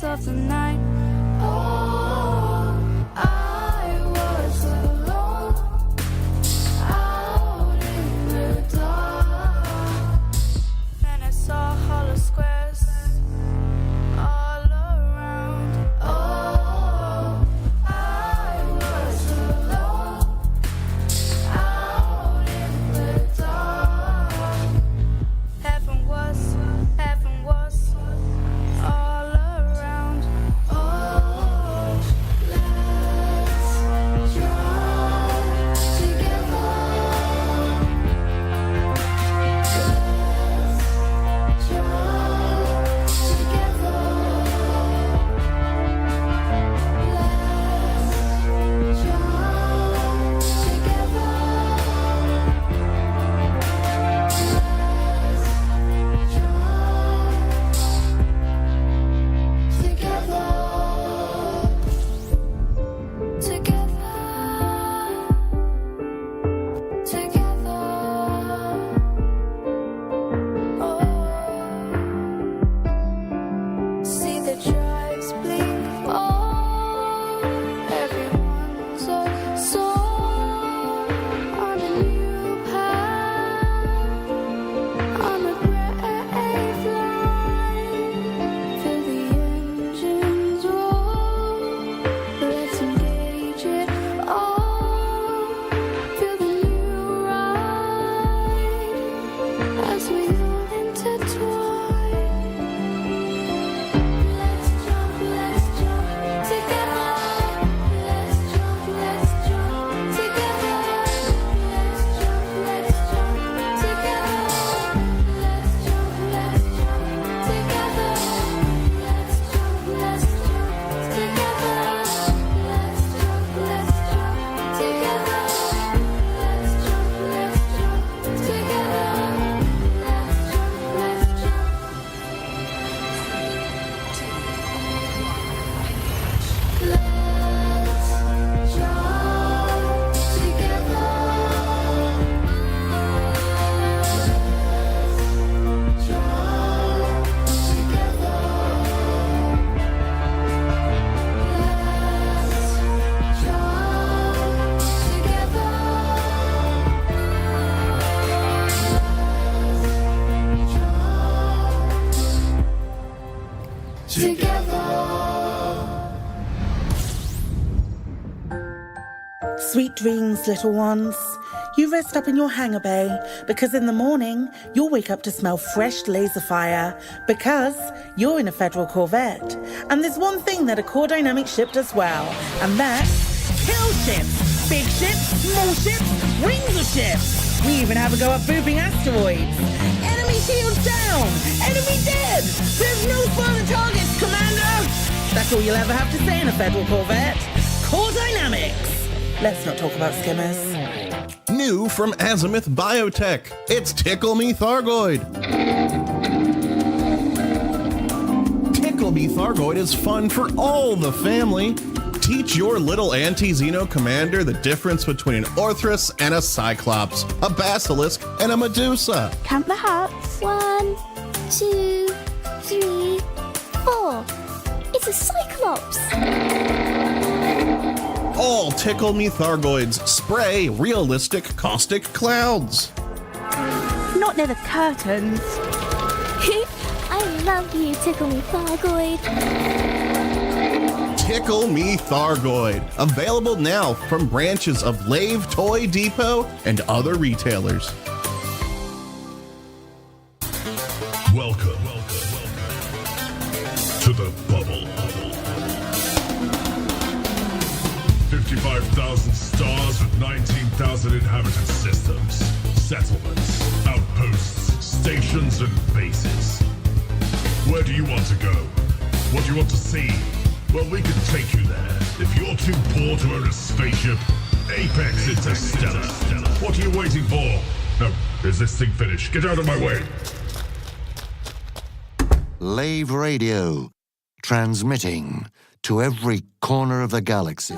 darkness of the night. Oh, I was alone, out in the dark. And I saw hollow squares all around. Oh, I was alone, out in the dark. Heaven was all around. Oh, let's jump together. Let's jump together. Let's jump together. See the tribes bleed. Oh, everyone's a soul on a new path, on a brave line. Feel the engines roll. Let's engage it all. Feel the new ride as we all intertwine. Let's jump together. Let's jump together. Let's jump together. Let's jump together. Let's jump together. Let's jump together. Let's jump Sweet dreams, little ones. You rest up in your hangar bay, because in the morning you'll wake up to smell fresh laser fire, because you're in a Federal Corvette. And there's one thing that a core dynamic ship does well, and that's kill ships. Big ships, small ships, rings of ships. We even have a go at booping asteroids. Enemy shields down! Enemy dead! There's no further targets, Commander! That's all you'll ever have to say in a Federal Corvette. Core dynamics! Let's not talk about skimmers. New from Azimuth Biotech, it's Tickle Me Thargoid. Tickle Me Thargoid is fun for all the family. Teach your little anti-Xeno commander the difference between an Orthrus and a Cyclops, a Basilisk and a Medusa. Count the hearts. 1, 2, 3, 4. It's a Cyclops. All Tickle Me Thargoids spray realistic caustic clouds. Not near the curtains. I love you, Tickle Me Thargoid. Tickle Me Thargoid, available now from branches of Lave Toy Depot and other retailers. Welcome to the bubble. 55,000 stars with 19,000 inhabited systems, settlements, outposts, stations, and bases. Where do you want to go? What do you want to see? Well, we can take you there. If you're too poor to own a spaceship, Apex Interstellar. What are you waiting for? No, is this thing finished? Get out of my way. Lave Radio, transmitting to every corner of the galaxy.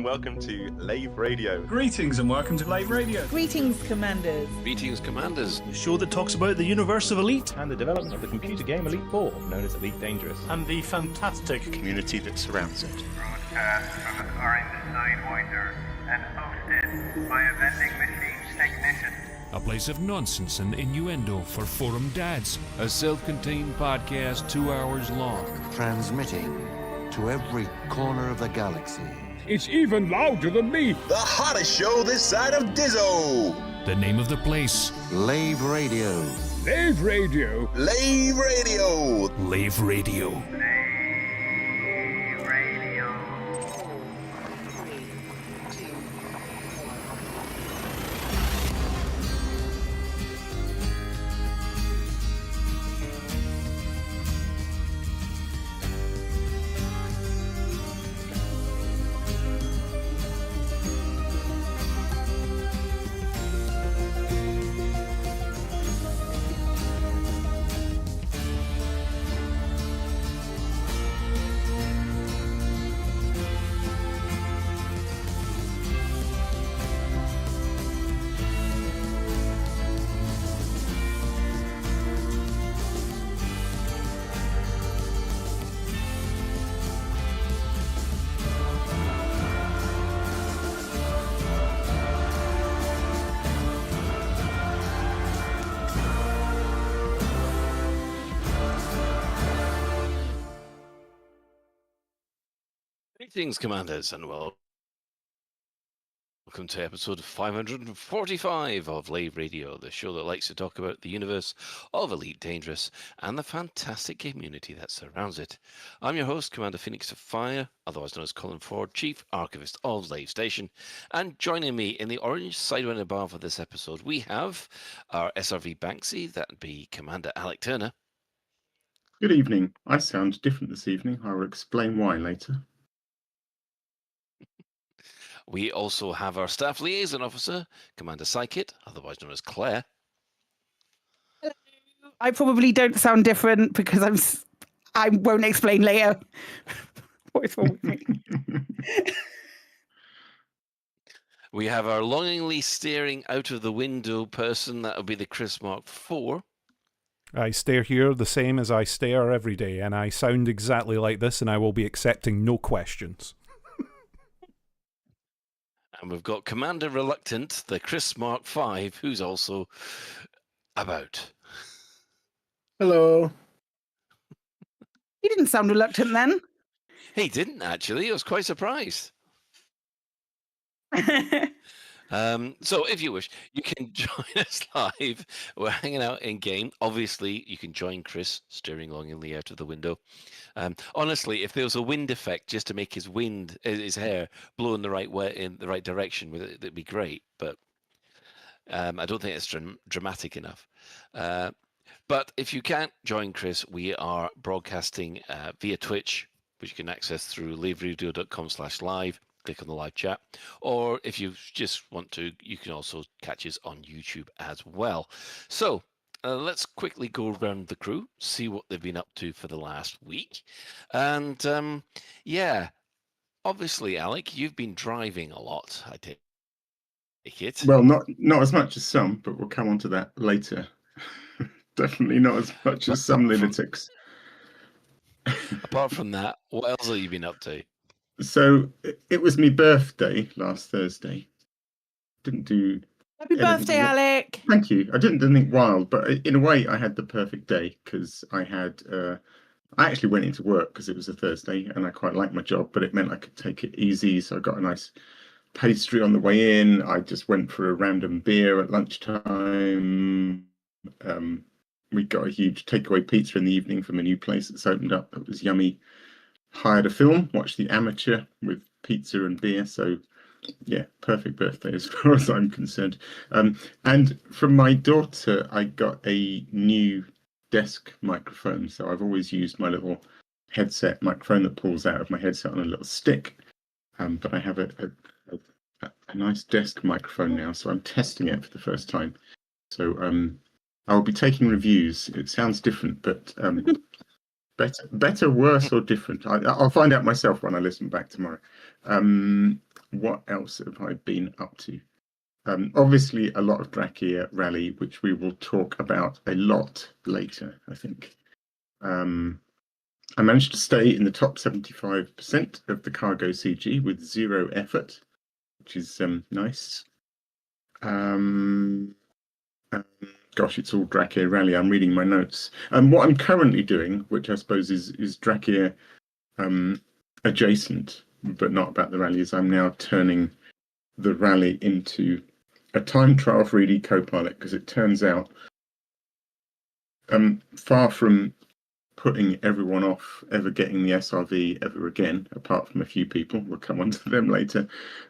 welcome to Lave Radio. Greetings and welcome to Lave Radio. Greetings, Commanders. Greetings, Commanders. The show that talks about the universe of Elite. And the development of the computer game Elite 4, known as Elite Dangerous. And the fantastic community that surrounds it. Broadcast from the current Sidewinder and hosted by a vending machine technician. A place of nonsense and innuendo for forum dads. A self-contained podcast 2 hours long. Transmitting to every corner of the galaxy. It's even louder than me. The hottest show this side of Diso. The name of the place. Lave Radio. Lave Radio. Lave Radio. Lave Radio. Greetings, Commanders, and welcome to episode 545 of Lave Radio, the show that likes to talk about the universe of Elite Dangerous and the fantastic community that surrounds it. I'm your host, Commander Phoenix of Fire, otherwise known as Colin Ford, Chief Archivist of Lave Station, and joining me in the orange Sidewinder bar for this episode, we have our SRV Banksy, that'd be Commander Alec Turner. Good evening. I sound different this evening. I will explain why later. We also have our Staff Liaison Officer, Commander Psychit, otherwise known as Claire. Hello. I probably don't sound different because I won't explain later. What is wrong with me? We have our longingly staring out of the window person, that would be the Chris Mark IV. I stare here the same as I stare every day, and I sound exactly like this, and I will be accepting no questions. And we've got Commander Reluctant, the Chris Mark V, who's also about. Hello. You didn't sound reluctant then. He didn't, actually. I was quite surprised. So if you wish, you can join us live. We're hanging out in game. Obviously, you can join Chris staring longingly out of the window. Honestly, if there was a wind effect just to make his hair blow in the right way, in the right direction, that'd be great. But I don't think it's dramatic enough. But if you can't join Chris, we are broadcasting via Twitch, which you can access through laveradio.com/live. Click on the live chat, or if you just want to, you can also catch us on YouTube as well. So let's quickly go around the crew, see what they've been up to for the last week. And yeah, obviously, Alec, you've been driving a lot, I take it. Well, not as much as some, but we'll come on to that later. Definitely not as much as some lunatics. Apart from that, what else have you been up to? So it was my birthday last Thursday. Didn't do. Happy birthday, Alec! Thank you. I didn't do anything wild, but in a way, I had the perfect day because I had. I actually went into work because it was a Thursday, and I quite liked my job, but it meant I could take it easy. So I got a nice pastry on the way in. I just went for a random beer at lunchtime. We got a huge takeaway pizza in the evening from a new place that's opened up. It was yummy. Hired a film, watched The Amateur with pizza and beer. So, yeah, perfect birthday as far as I'm concerned. And from my daughter, I got a new desk microphone. So I've always used my little headset microphone that pulls out of my headset on a little stick. But I have a nice desk microphone now, so I'm testing it for the first time. So I'll be taking reviews. It sounds different, but Better, worse, or different? I'll find out myself when I listen back tomorrow. What else have I been up to? Obviously, a lot of Drachia Rally, which we will talk about a lot later, I think. I managed to stay in the top 75% of the cargo CG with 0 effort, which is nice. Gosh, it's all Drachia Rally. I'm reading my notes. What I'm currently doing, which I suppose is Drachia adjacent, but not about the rally, is I'm now turning the rally into a time trial 3D Copilot, because it turns out, far from putting everyone off ever getting the SRV ever again, apart from a few people, we'll come on to them later,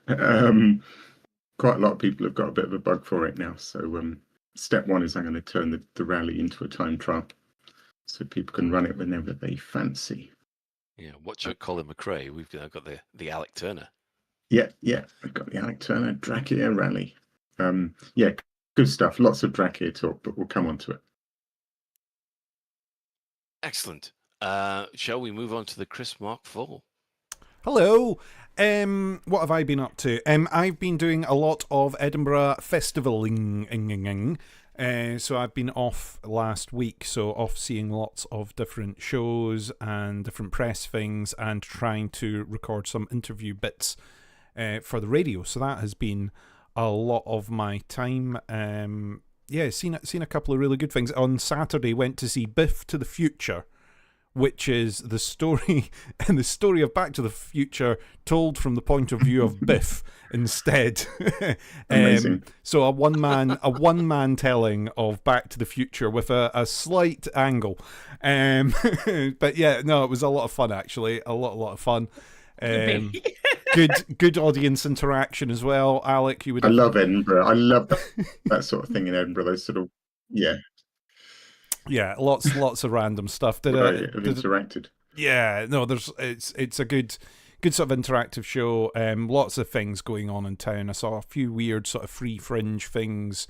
quite a lot of people have got a bit of a bug for it now. So step one is I'm going to turn the rally into a time trial so people can run it whenever they fancy. Yeah, watch out, Colin McRae. We've now got the Alec Turner. Yeah, I've got the Alec Turner Drachia Rally. Yeah, good stuff. Lots of Drachia talk, but we'll come on to it. Excellent. Shall we move on to the Chris Mark IV? Hello. What have I been up to? I've been doing a lot of Edinburgh festivaling. So I've been off last week, so off seeing lots of different shows and different press things and trying to record some interview bits for the radio. So that has been a lot of my time. Yeah, seen a couple of really good things. On Saturday, went to see Biff to the Future, which is the story of Back to the Future told from the point of view of Biff instead. Amazing. So a one man telling of Back to the Future with a slight angle. But yeah, no, it was a lot of fun actually. A lot of fun. Good audience interaction as well. Alec, you would. I love Edinburgh. I love that sort of thing in Edinburgh. Those sort of Yeah, lots of random stuff. Interacted. Yeah, no, it's a good sort of interactive show. Lots of things going on in town. I saw a few weird sort of free fringe things,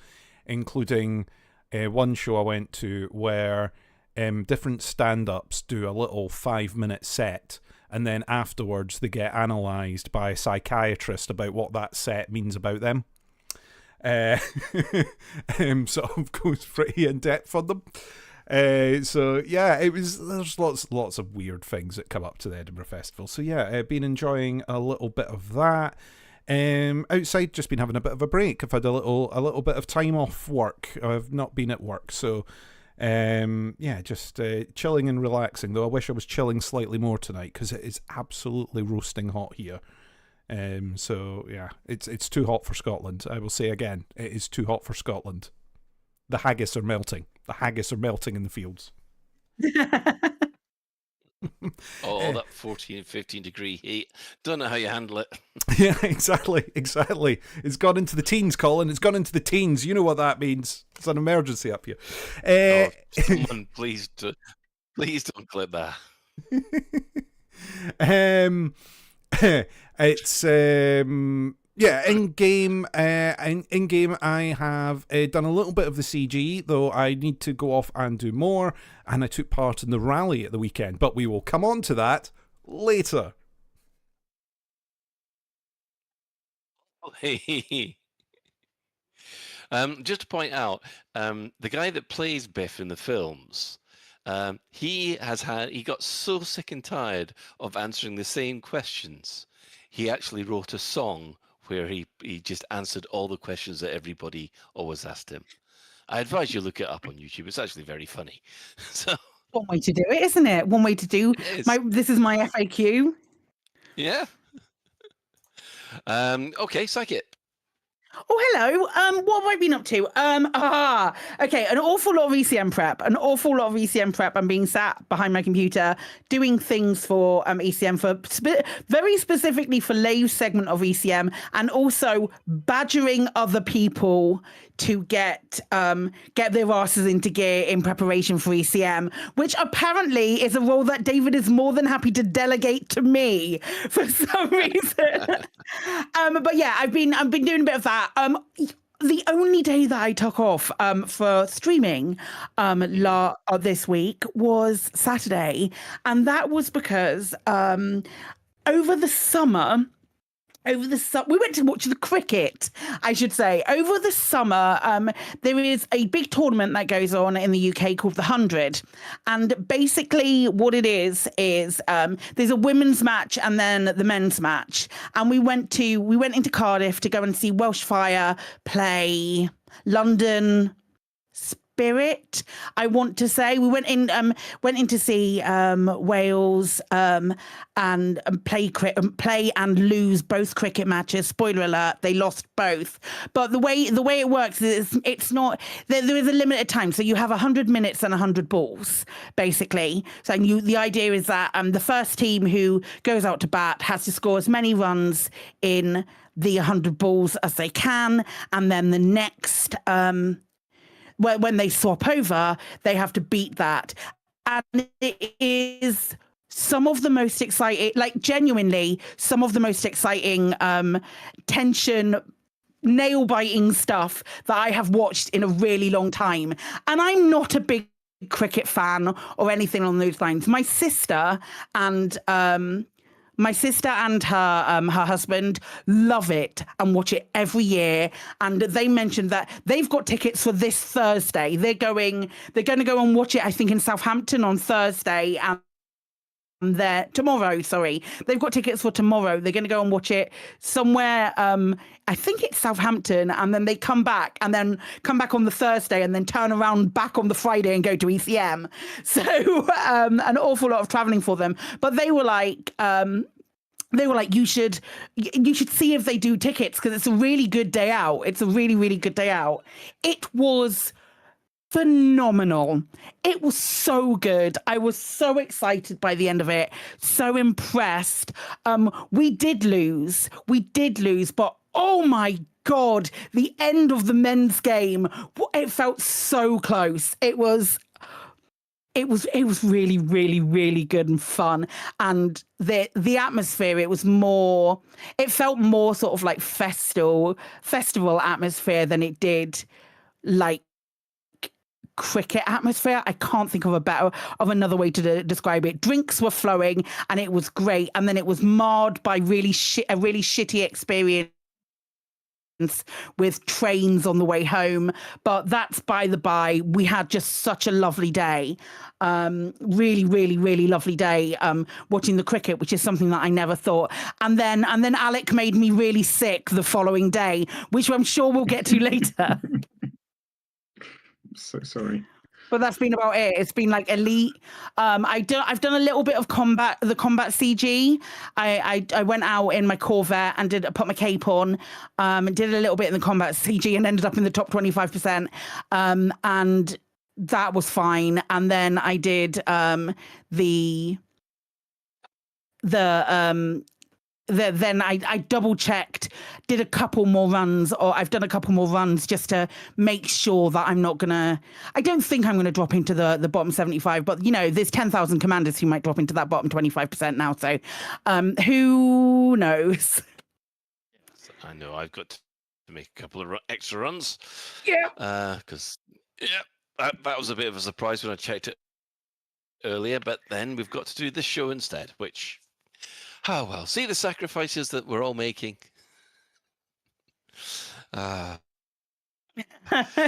including one show I went to where different stand-ups do a little 5-minute set, and then afterwards they get analysed by a psychiatrist about what that set means about them. Sort of goes pretty in depth on them. So yeah, there's lots of weird things that come up to the Edinburgh Festival. So yeah, I've been enjoying a little bit of that. Outside, just been having a bit of a break. I've had a little bit of time off work. I've not been at work, so yeah, just chilling and relaxing. Though I wish I was chilling slightly more tonight because it is absolutely roasting hot here. So yeah, it's too hot for Scotland. I will say again, it is too hot for Scotland. The haggis are melting. The haggis are melting in the fields. All that 14, 15 degree heat. Don't know how you handle it. Yeah, exactly. It's gone into the teens, Colin. It's gone into the teens. You know what that means. It's an emergency up here. Someone, please don't clip that. It's yeah, in game I have done a little bit of the CG, though I need to go off and do more, and I took part in the rally at the weekend, but we will come on to that later. Just to point out, the guy that plays Biff in the films, he got so sick and tired of answering the same questions, he actually wrote a song where he just answered all the questions that everybody always asked him. I advise you look it up on YouTube. It's actually very funny. So one way to do it, isn't it? One way to do this is my FAQ. Yeah. Okay, psych it. Oh, hello. What have I been up to? Okay, an awful lot of ECM prep. I'm being sat behind my computer doing things for ECM very specifically for Lave's segment of ECM, and also badgering other people to get their asses into gear in preparation for ECM, which apparently is a role that David is more than happy to delegate to me for some reason. But yeah, I've been doing a bit of that. The only day that I took off for streaming this week was Saturday, and that was because over the summer. We went to watch the cricket, I should say. Over the summer, there is a big tournament that goes on in the UK called the 100. And basically what it is there's a women's match and then the men's match. And we went into Cardiff to go and see Welsh Fire play London Spirit, I want to say. We went in to see Wales and play and lose both cricket matches. Spoiler alert, they lost both. But the way it works is it's not there is a limited time. So you have 100 minutes and 100 balls, basically. So the idea is that the first team who goes out to bat has to score as many runs in the 100 balls as they can, and then the next when they swap over, they have to beat that. And it is some of the most exciting, like genuinely, some of the most exciting tension, nail-biting stuff that I have watched in a really long time. And I'm not a big cricket fan or anything along those lines. My sister and her husband love it and watch it every year. And they mentioned that they've got tickets for this Thursday. They're going to go and watch it, I think, in Southampton on Thursday. And tomorrow, sorry. They've got tickets for tomorrow. They're going to go and watch it somewhere. I think it's Southampton, and then they come back on the Thursday and then turn around back on the Friday and go to ECM. So an awful lot of traveling for them. But they were like, you should see if they do tickets, because it's a really good day out. It's a really, really good day out. It was phenomenal. It was so good. I was so excited by the end of it. So impressed. We did lose, but oh my God, the end of the men's game, it felt so close. It was really, really, really good and fun. And the atmosphere, it felt more sort of like festival atmosphere than it did like cricket atmosphere. I can't think of another way to describe it. Drinks were flowing and it was great. And then it was marred by a really shitty experience with trains on the way home, but that's by the by. We had just such a lovely day, really, really, really lovely day watching the cricket, which is something that I never thought. And then Alec made me really sick the following day, which I'm sure we'll get to later. So sorry. But that's been about it. It's been like elite. I've done a little bit of combat CG. I went out in my Corvette and put my cape on, did a little bit in the combat CG and ended up in the top 25%. And that was fine. And then I did then I double checked, did a couple more runs, or I've done a couple more runs just to make sure that I don't think I'm going to drop into the bottom 75, but there's 10,000 commanders who might drop into that bottom 25% now. So who knows? I know I've got to make a couple of extra runs. Yeah. Because, that was a bit of a surprise when I checked it earlier, but then we've got to do this show instead, which... Oh, well, see the sacrifices that we're all making.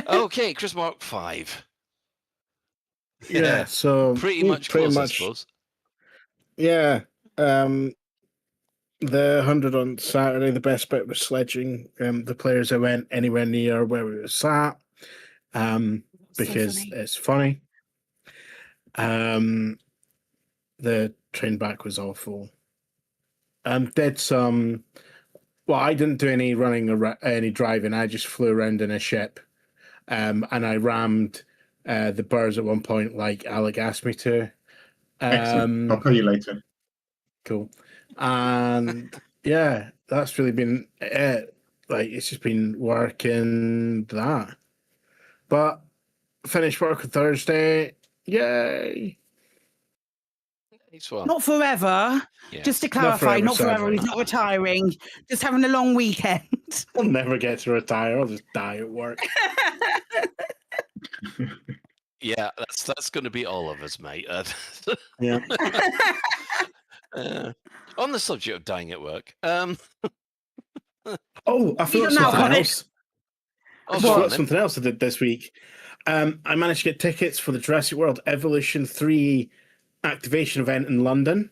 Okay, Chris Mark 5. Yeah, so pretty much close, I suppose. Yeah. The 100 on Saturday, the best bit was sledging. The players that went anywhere near where we were sat, because it's funny. The train back was awful. Did some. Well, I didn't do any running or any driving. I just flew around in a ship, and I rammed the birds at one point, like Alec asked me to. Excellent. I'll call you later. Cool. And yeah, that's really been it. Like, it's just been working that. But finished work on Thursday. Yay! Not forever. Yes. Just to clarify, not forever. He's not retiring. Just having a long weekend. I'll never get to retire. I'll just die at work. Yeah, that's going to be all of us, mate. Yeah. On the subject of dying at work, Oh, I You forgot now something got it. else. I oh, just go on forgot then. something else I did this week. I managed to get tickets for the Jurassic World Evolution 3 activation event in London,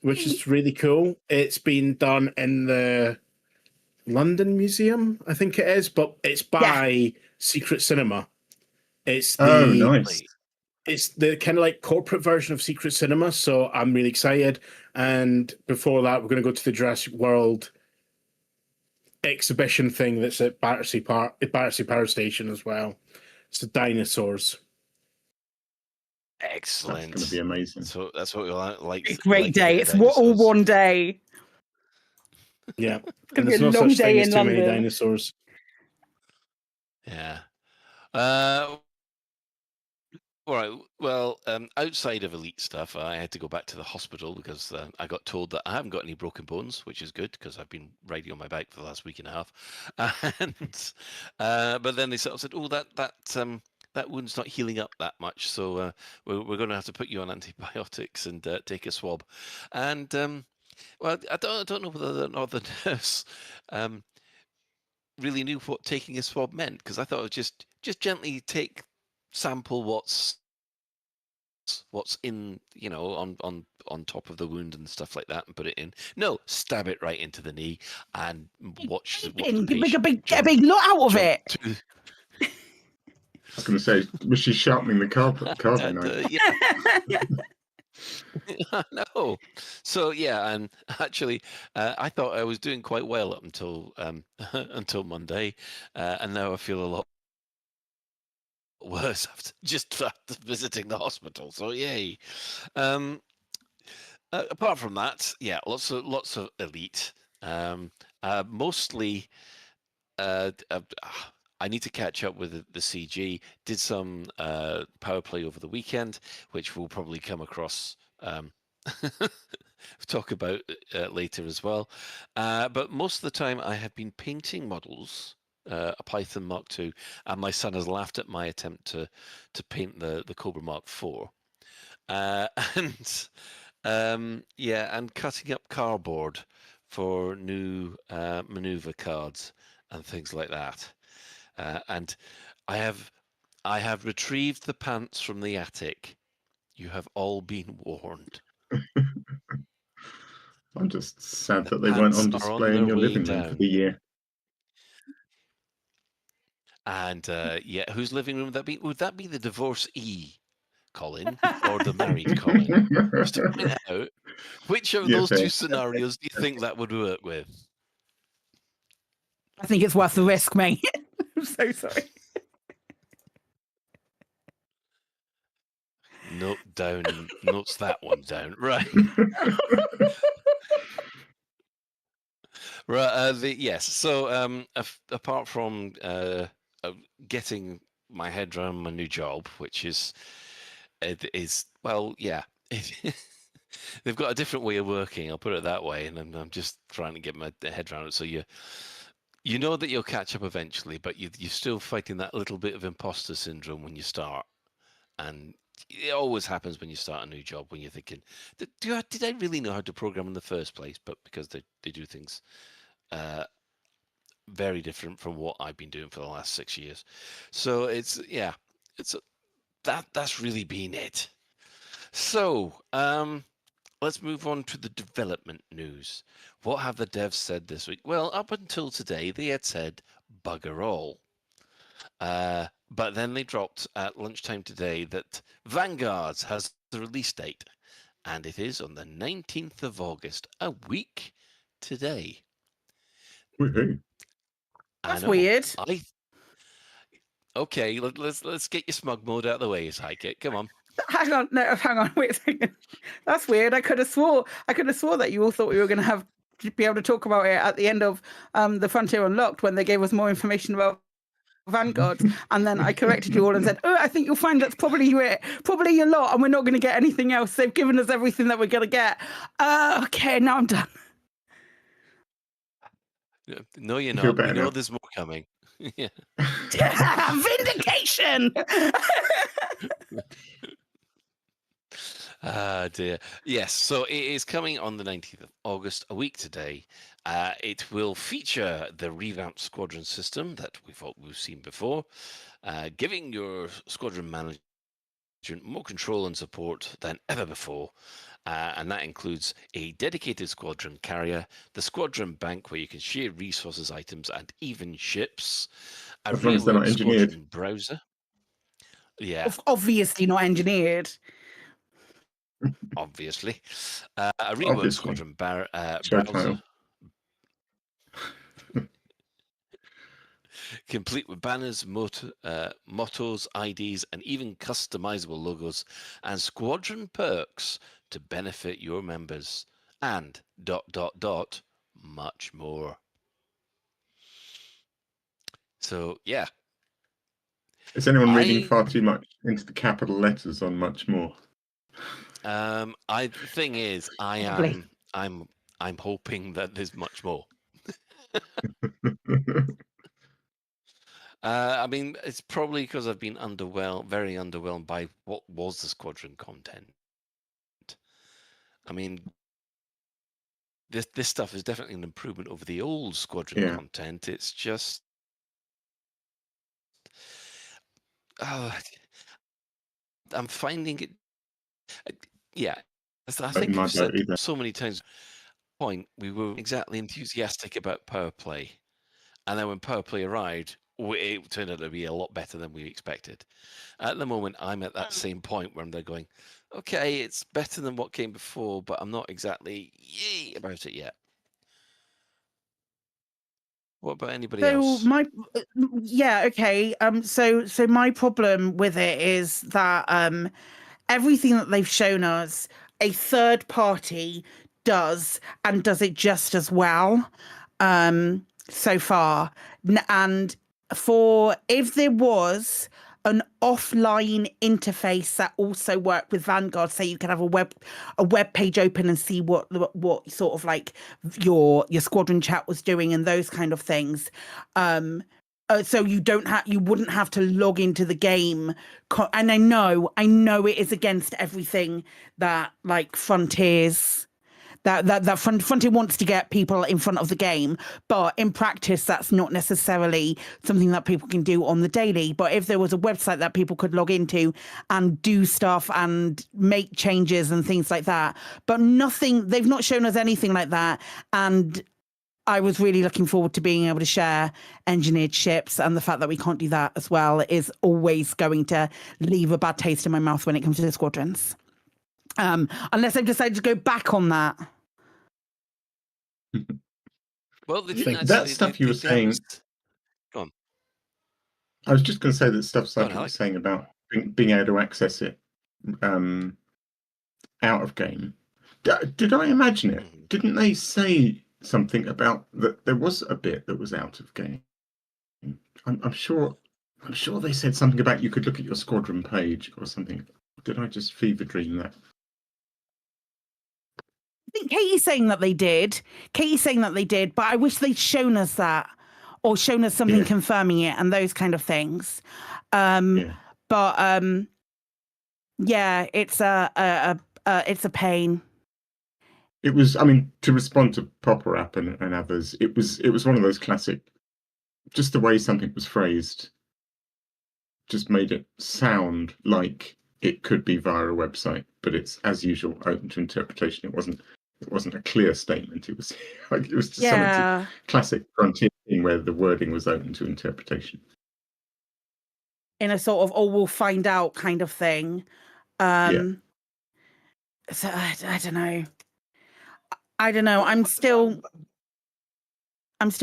which is really cool. It's been done in the London Museum, I think it is, but it's by Secret Cinema. It's nice. It's the kind of like corporate version of Secret Cinema, so I'm really excited. And before that, we're going to go to the Jurassic World exhibition thing that's at Battersea Power Station as well. It's the dinosaurs. Excellent. That's going to be amazing. So that's what we like. A great like day. the It's all dinosaurs. one day. Yeah, gonna and be there's a no long such thing day as in too many London. dinosaurs. Yeah. All right. Well, outside of elite stuff, I had to go back to the hospital because I got told that I haven't got any broken bones, which is good because I've been riding on my bike for the last week and a half. And but then they sort of said, "Oh, that wound's not healing up that much, so we're going to have to put you on antibiotics and take a swab." And well, I don't know whether or not the nurse really knew what taking a swab meant, because I thought it was just gently sample what's in, on top of the wound and stuff like that and put it in. No, stab it right into the knee and watch the Get a big lot out of it. I was going to say, was she sharpening the carving knife? I know. So yeah, and actually, I thought I was doing quite well up until until Monday, and now I feel a lot worse after visiting the hospital. So yay. Apart from that, yeah, lots of elite. Mostly, I need to catch up with the CG. Did some power play over the weekend, which we'll probably come across. Talk about later as well. But most of the time, I have been painting models. A Python Mark II, and my son has laughed at my attempt to paint the Cobra Mark IV, and and cutting up cardboard for new maneuver cards and things like that. And I have retrieved the pants from the attic. You have all been warned. I'm just sad that they Pants weren't on are on display in their your way living room for down. the year. And yeah, whose living room would that be? Would that be the divorcee Colin or the married Colin? Just to find out, which of Yeah, those fair. two scenarios do you think that would work with? I think it's worth the risk, mate. I'm so sorry. Notes that one down. Right. Right. Yes. So apart from getting my head around my new job, which is well, yeah. They've got a different way of working. I'll put it that way, and I'm just trying to get my head around it. So you know that you'll catch up eventually, but you're still fighting that little bit of imposter syndrome when you start, and it always happens when you start a new job when you're thinking, did I really know how to program in the first place? But because they do things very different from what I've been doing for the last 6 years, so that's really been it. So let's move on to the development news. What have the devs said this week? Well, up until today, they had said bugger all. But then they dropped at lunchtime today that Vanguard has the release date, and it is on the 19th of August, a week today. Woohoo. That's weird. Okay, let's get your smug mode out of the way, Psychic. Come on. Hang on, wait a second. That's weird. I could have swore that you all thought we were going to be able to talk about it at the end of the Frontier Unlocked when they gave us more information about Vanguard, and then I corrected you all and said, "Oh, I think you'll find that's probably a lot, and we're not going to get anything else. They've given us everything that we're going to get." Okay, now I'm done. No, you're You feel not. We better know now? there's more coming. Yeah. Vindication! Ah, dear. Yes, so it is coming on the 19th of August, a week today. It will feature the revamped squadron system that we've seen before, giving your squadron manager more control and support than ever before. And that includes a dedicated squadron carrier, the squadron bank where you can share resources, items, and even ships, a As long as they're not reworked engineered. squadron browser. Yeah, Obviously not engineered. obviously. A reworked Obviously. squadron Show browser, title. complete with banners, mottos, IDs, and even customizable logos and squadron perks to benefit your members, and ... much more. So yeah, Is anyone reading I far too much into the capital letters on much more? the thing is, Probably. I'm hoping that there's much more. I mean, it's probably because I've been very underwhelmed by what was the squadron content. I mean, this stuff is definitely an improvement over the old squadron Yeah. content. It's just, oh, I'm finding it. Yeah, as I Not in think my we've boat said either. so many times. Point we were exactly enthusiastic about power play, and then when power play arrived, it turned out to be a lot better than we expected. At the moment, I'm at that same point where they're going, okay, it's better than what came before, but I'm not exactly yay about it yet. What about anybody So else? okay. So my problem with it is that everything that they've shown us, a third party does and does it just as well so far. And for if there was an offline interface that also worked with Vanguard, so you can have a web page open and see what sort of like your squadron chat was doing and those kind of things. So you wouldn't have to log into the game. And I know it is against everything that like Frontiers that Frontier wants to get people in front of the game, but in practice, that's not necessarily something that people can do on the daily. But if there was a website that people could log into and do stuff and make changes and things like that, but nothing, they've not shown us anything like that. And I was really looking forward to being able to share engineered ships, and the fact that we can't do that as well is always going to leave a bad taste in my mouth when it comes to the squadrons. Unless they've decided to go back on that. Well, they didn't actually. That stuff you were saying. Go on. I was just going to say that stuff Go on, like you were Alex. saying about being able to access it out of game. Did I imagine it? Didn't they say something about that there was a bit that was out of game? I'm sure they said something about you could look at your squadron page or something. Did I just fever dream that? I think Katie's saying that they did. But I wish they'd shown us that, or shown us something confirming it and those kind of things. But yeah, it's a pain. It was. I mean, to respond to Popper App and others, it was one of those classic. Just the way something was phrased, just made it sound like it could be via a website, but it's as usual open to interpretation. It wasn't a clear statement. It was like it was just something classic Frontier thing where the wording was open to interpretation. In a sort of we'll find out kind of thing. So I don't know. I'm still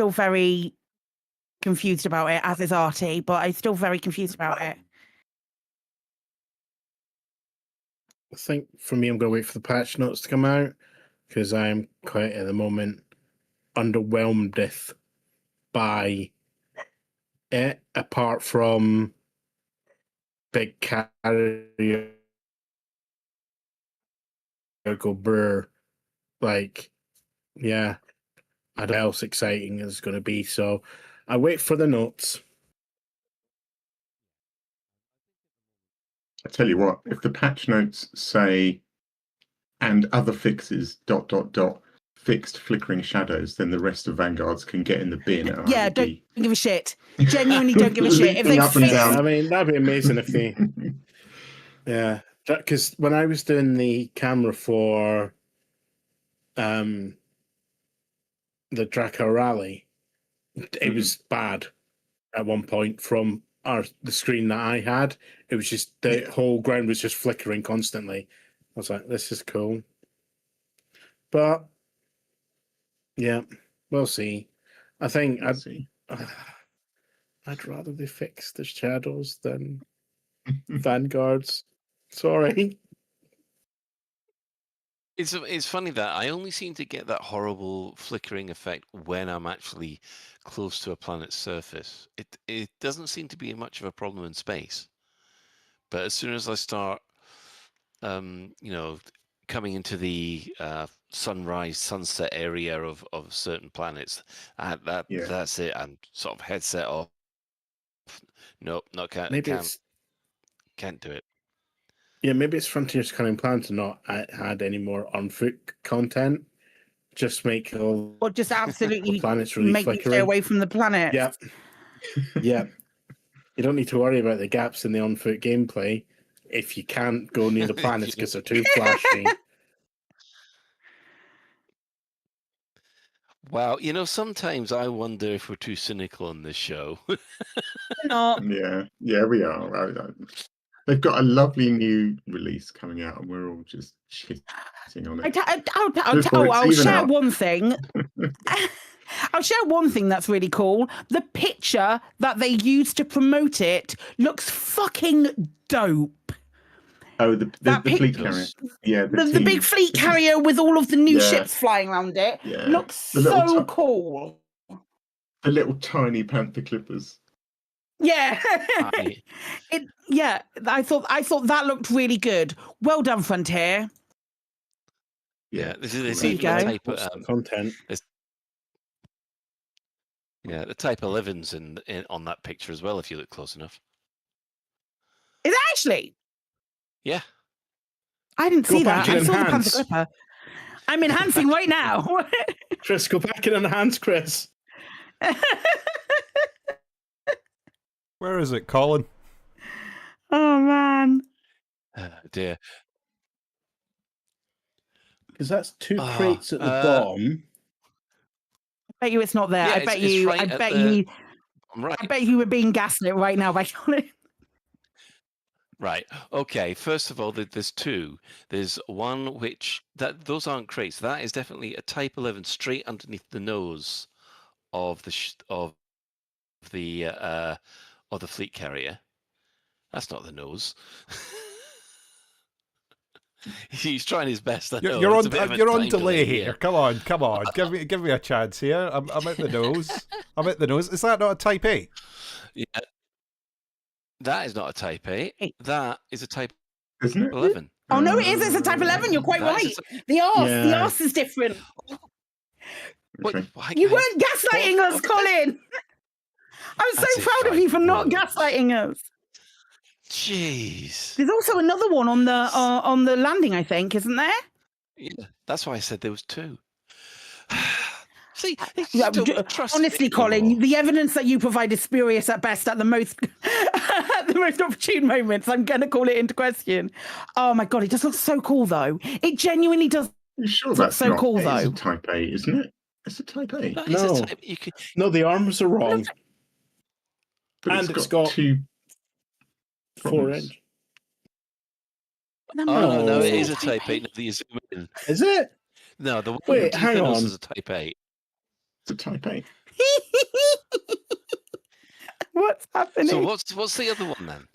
very confused about it, as is Artie, but I'm still very confused about it. I think for me, I'm going to wait for the patch notes to come out because I'm quite at the moment underwhelmed by it, apart from big carrier go brr. Like, yeah, I don't know what else exciting is going to be. So I wait for the notes. I tell you what, if the patch notes say and other fixes ... fixed flickering shadows, then the rest of Vanguards can get in the bin. And I Yeah, would don't be give a shit. Genuinely don't give a shit. If leaping they up and fix, down. I mean, that'd be amazing if they. Yeah, because when I was doing the camera for the Draco Rally, it was bad at one point from the screen that I had. It was just the whole ground was just flickering constantly. I was like, this is cool. But yeah, we'll see. I think I'd rather they fix the shadows than Vanguards. Sorry. It's funny that I only seem to get that horrible flickering effect when I'm actually close to a planet's surface. It doesn't seem to be much of a problem in space. But as soon as I start, coming into the sunrise, sunset area of certain planets, that's it. I'm sort of headset off. Nope, can't do it. Yeah, maybe it's Frontier's cunning plan to not add any more on foot content. Just make all or just absolutely the planets really make you flickery. stay away from the planet. Yep. Yeah. You don't need to worry about the gaps in the on foot gameplay if you can't go near the planets because they're too flashy. Wow, sometimes I wonder if we're too cynical on this show. Not. Yeah, we are. They've got a lovely new release coming out, and we're all just shitting on it. I'll share one thing. I'll share one thing that's really cool. The picture that they used to promote it looks fucking dope. Oh, the fleet carrier. Yeah, the big fleet carrier with all of the new ships flying around it looks so cool. The little tiny Panther Clippers. Yeah. I thought that looked really good. Well done, Frontier. Yeah, there's even a type of content. Yeah, the Type 11's in on that picture as well, if you look close enough. Is it actually? Yeah. I didn't see that. I saw the Panther enhance. Clipper. I'm enhancing right now. Chris, go back and enhance, Chris. Where is it, Colin? Oh, man. Dear. Because that's two crates at the bottom. I bet you it's not there. Yeah, I bet you. right I bet you. Right. I bet you were being gaslit right now by Colin. Right. Okay. First of all, there's two. There's one which those aren't crates. That is definitely a Type 11 straight underneath the nose of the fleet carrier. That's not the nose. He's trying his best. You're on delay here. Come on. Give me a chance here. I'm at the nose. I'm at the nose. Is that not a Type 8? Yeah. That is not a Type 8. That is a Type Isn't it? 11. Oh no, it is. It's a Type 11. You're quite right. The arse is different. Okay. You weren't gaslighting us, Colin. I'm so proud of you for not gaslighting us. Jeez. There's also another one on the landing, I think, isn't there? Yeah, that's why I said there was two. See, honestly, Colin, the evidence that you provide is spurious at best at the most opportune moments. I'm going to call it into question. Oh my God, it just looks so cool, though. It genuinely does. You sure look that's so not, cool, it though? is a Type 8, isn't it? It's a Type 8. No, no, the arms are wrong. But and it's got two 4-inch. No, it is a Type 8. No, you zoom in. Is it? No, the one Wait, hang on. is a Type 8. It's a Type 8. What's happening? So what's the other one then?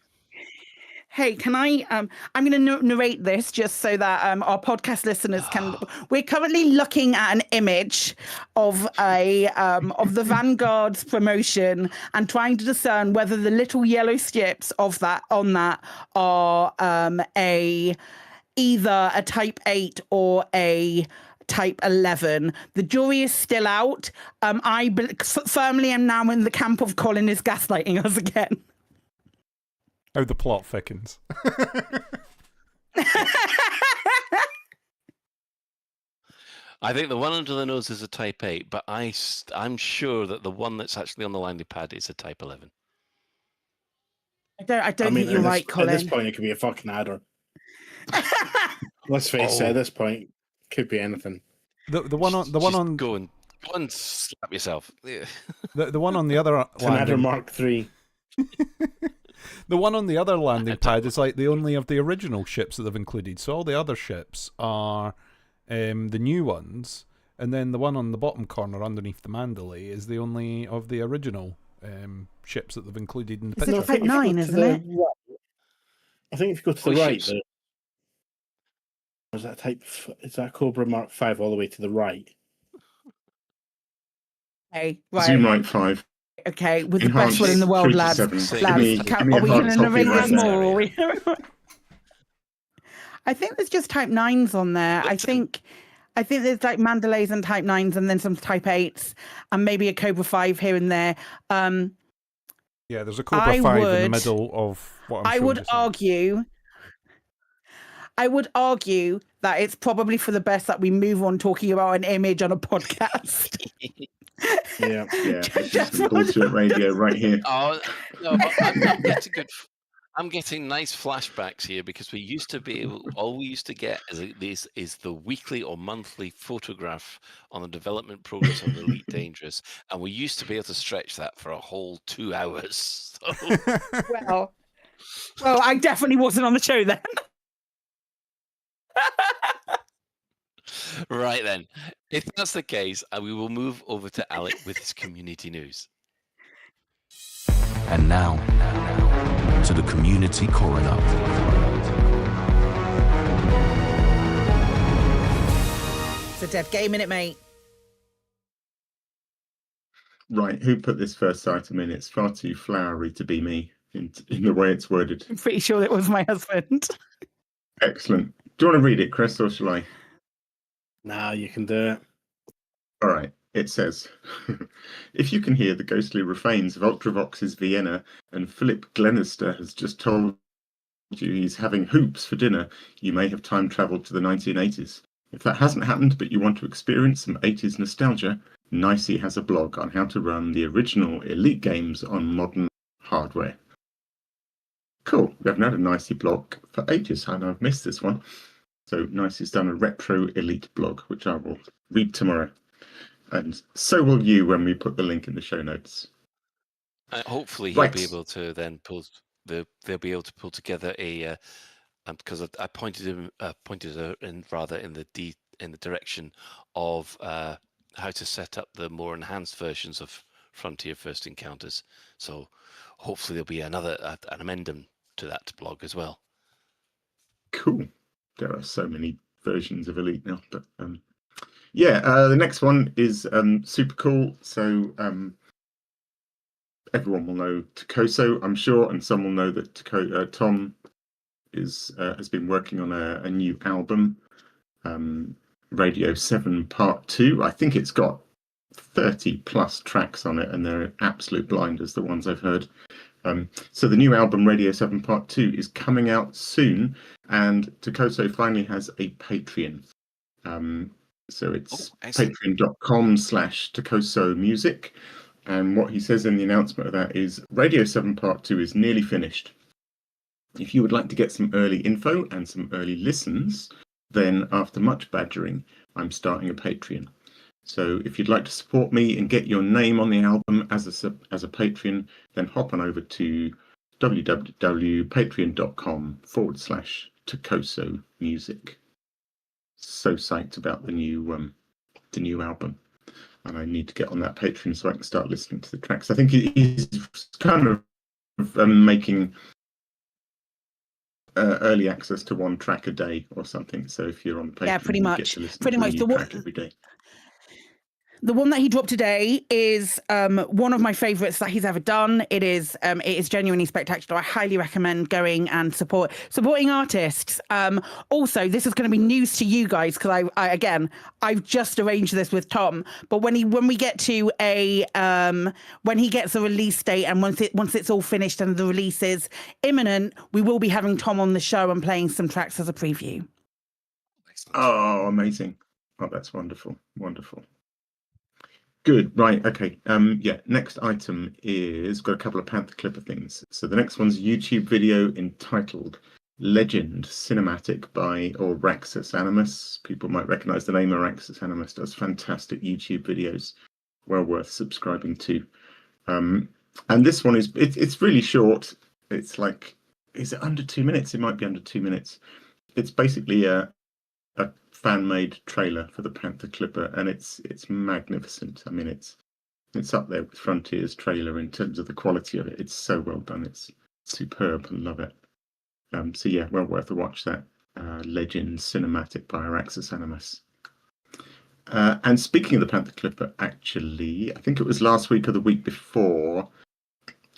Hey, can I? I'm going to narrate this just so that our podcast listeners can. We're currently looking at an image of the Vanguard's promotion and trying to discern whether the little yellow strips of that are either a Type 8 or a Type 11. The jury is still out. I firmly am now in the camp of Colin is gaslighting us again. How the plot thickens. I think the one under the nose is a Type 8, but I'm sure that the one that's actually on the landing pad is a Type 11. I don't think you're right, Colin. At this point, it could be a fucking adder. Let's face it. At this point, could be anything. The one on go and slap yourself. The one on the other Adder Mark III. The one on the other landing pad is like the only of the original ships that they've included. So all the other ships are the new ones, and then the one on the bottom corner underneath the Mandalay is the only of the original ships that they've included in the picture. It's Type 9, isn't it? I think if you go to the right, is that Cobra Mark V all the way to the right? Okay, right. Zoom right 5. Okay, with the best one in the world, lads. Are we going to narrate this more? I think there's just Type 9s on there. I think there's like Mandalays and Type 9s, and then some Type 8s, and maybe a Cobra 5 here and there. Yeah, there's a Cobra 5 in the middle of what I'm I would argue that it's probably for the best that we move on talking about an image on a podcast. Yeah, it's just some bullshit radio right here. Oh no, I'm getting nice flashbacks here because we used to be able. All we used to get is the weekly or monthly photograph on the development progress of Elite Dangerous, and we used to be able to stretch that for a whole 2 hours. So. Well, I definitely wasn't on the show then. Right then, if that's the case, we will move over to Alec with his community news. And now, to the community coroner. It's a dead game, innit, mate? Right, who put this first item in? It's far too flowery to be me in the way it's worded. I'm pretty sure it was my husband. Excellent. Do you want to read it, Chris, or shall I? No, you can do it. All right. It says, if you can hear the ghostly refrains of Ultravox's Vienna and Philip Glenister has just told you he's having hoops for dinner, you may have time travelled to the 1980s. If that hasn't happened, but you want to experience some 80s nostalgia, Nicey has a blog on how to run the original Elite games on modern hardware. Cool. We haven't had a Nicey blog for ages, and I've missed this one. So Nicey's done a retro Elite blog, which I will read tomorrow. And so will you when we put the link in the show notes. Hopefully he'll be able to then they'll be able to pull together a because I pointed her in the direction of how to set up the more enhanced versions of Frontier First Encounters. So hopefully there'll be an amendment to that blog as well. Cool. There are so many versions of Elite now, but the next one is super cool. So everyone will know Tokoso, I'm sure, and some will know that Tom has been working on a new album, Radio 7 Part 2. I think it's got 30 plus tracks on it, and they're absolute blinders, the ones I've heard. So the new album, Radio 7 Part 2, is coming out soon, and Tokoso finally has a Patreon. So it's patreon.com/Tokoso Music. And what he says in the announcement of that is Radio 7 Part 2 is nearly finished. If you would like to get some early info and some early listens, then after much badgering, I'm starting a Patreon. So if you'd like to support me and get your name on the album as a Patreon, then hop on over to www.patreon.com/Tokoso Music. So psyched about the new album, and I need to get on that Patreon so I can start listening to the tracks. I think he's kind of making early access to one track a day or something. So if you're on Patreon, yeah, pretty much. you get to listen to a new track every day. The one that he dropped today is one of my favourites that he's ever done. It is genuinely spectacular. I highly recommend going and supporting artists. Also, this is going to be news to you guys because I've just arranged this with Tom. But when we get to when he gets a release date and once it's all finished and the release is imminent, we will be having Tom on the show and playing some tracks as a preview. Oh, amazing. Oh, that's wonderful. Wonderful. Good. Right. Okay. Next item is got a couple of Panther Clipper things. So the next one's a YouTube video entitled Legend Cinematic by Raxus Animus. People might recognize the name. Raxus Animus does fantastic YouTube videos. Well worth subscribing to. And this one it's really short. It's like, is it under 2 minutes? It might be under 2 minutes. It's basically a fan-made trailer for the Panther Clipper, and it's magnificent. I mean, it's up there with Frontier's trailer in terms of the quality of it. It's so well done. It's superb. I love it. So yeah, well worth a watch. That Legend Cinematic by Araxis Animus. And speaking of the Panther Clipper, actually, I think it was last week or the week before,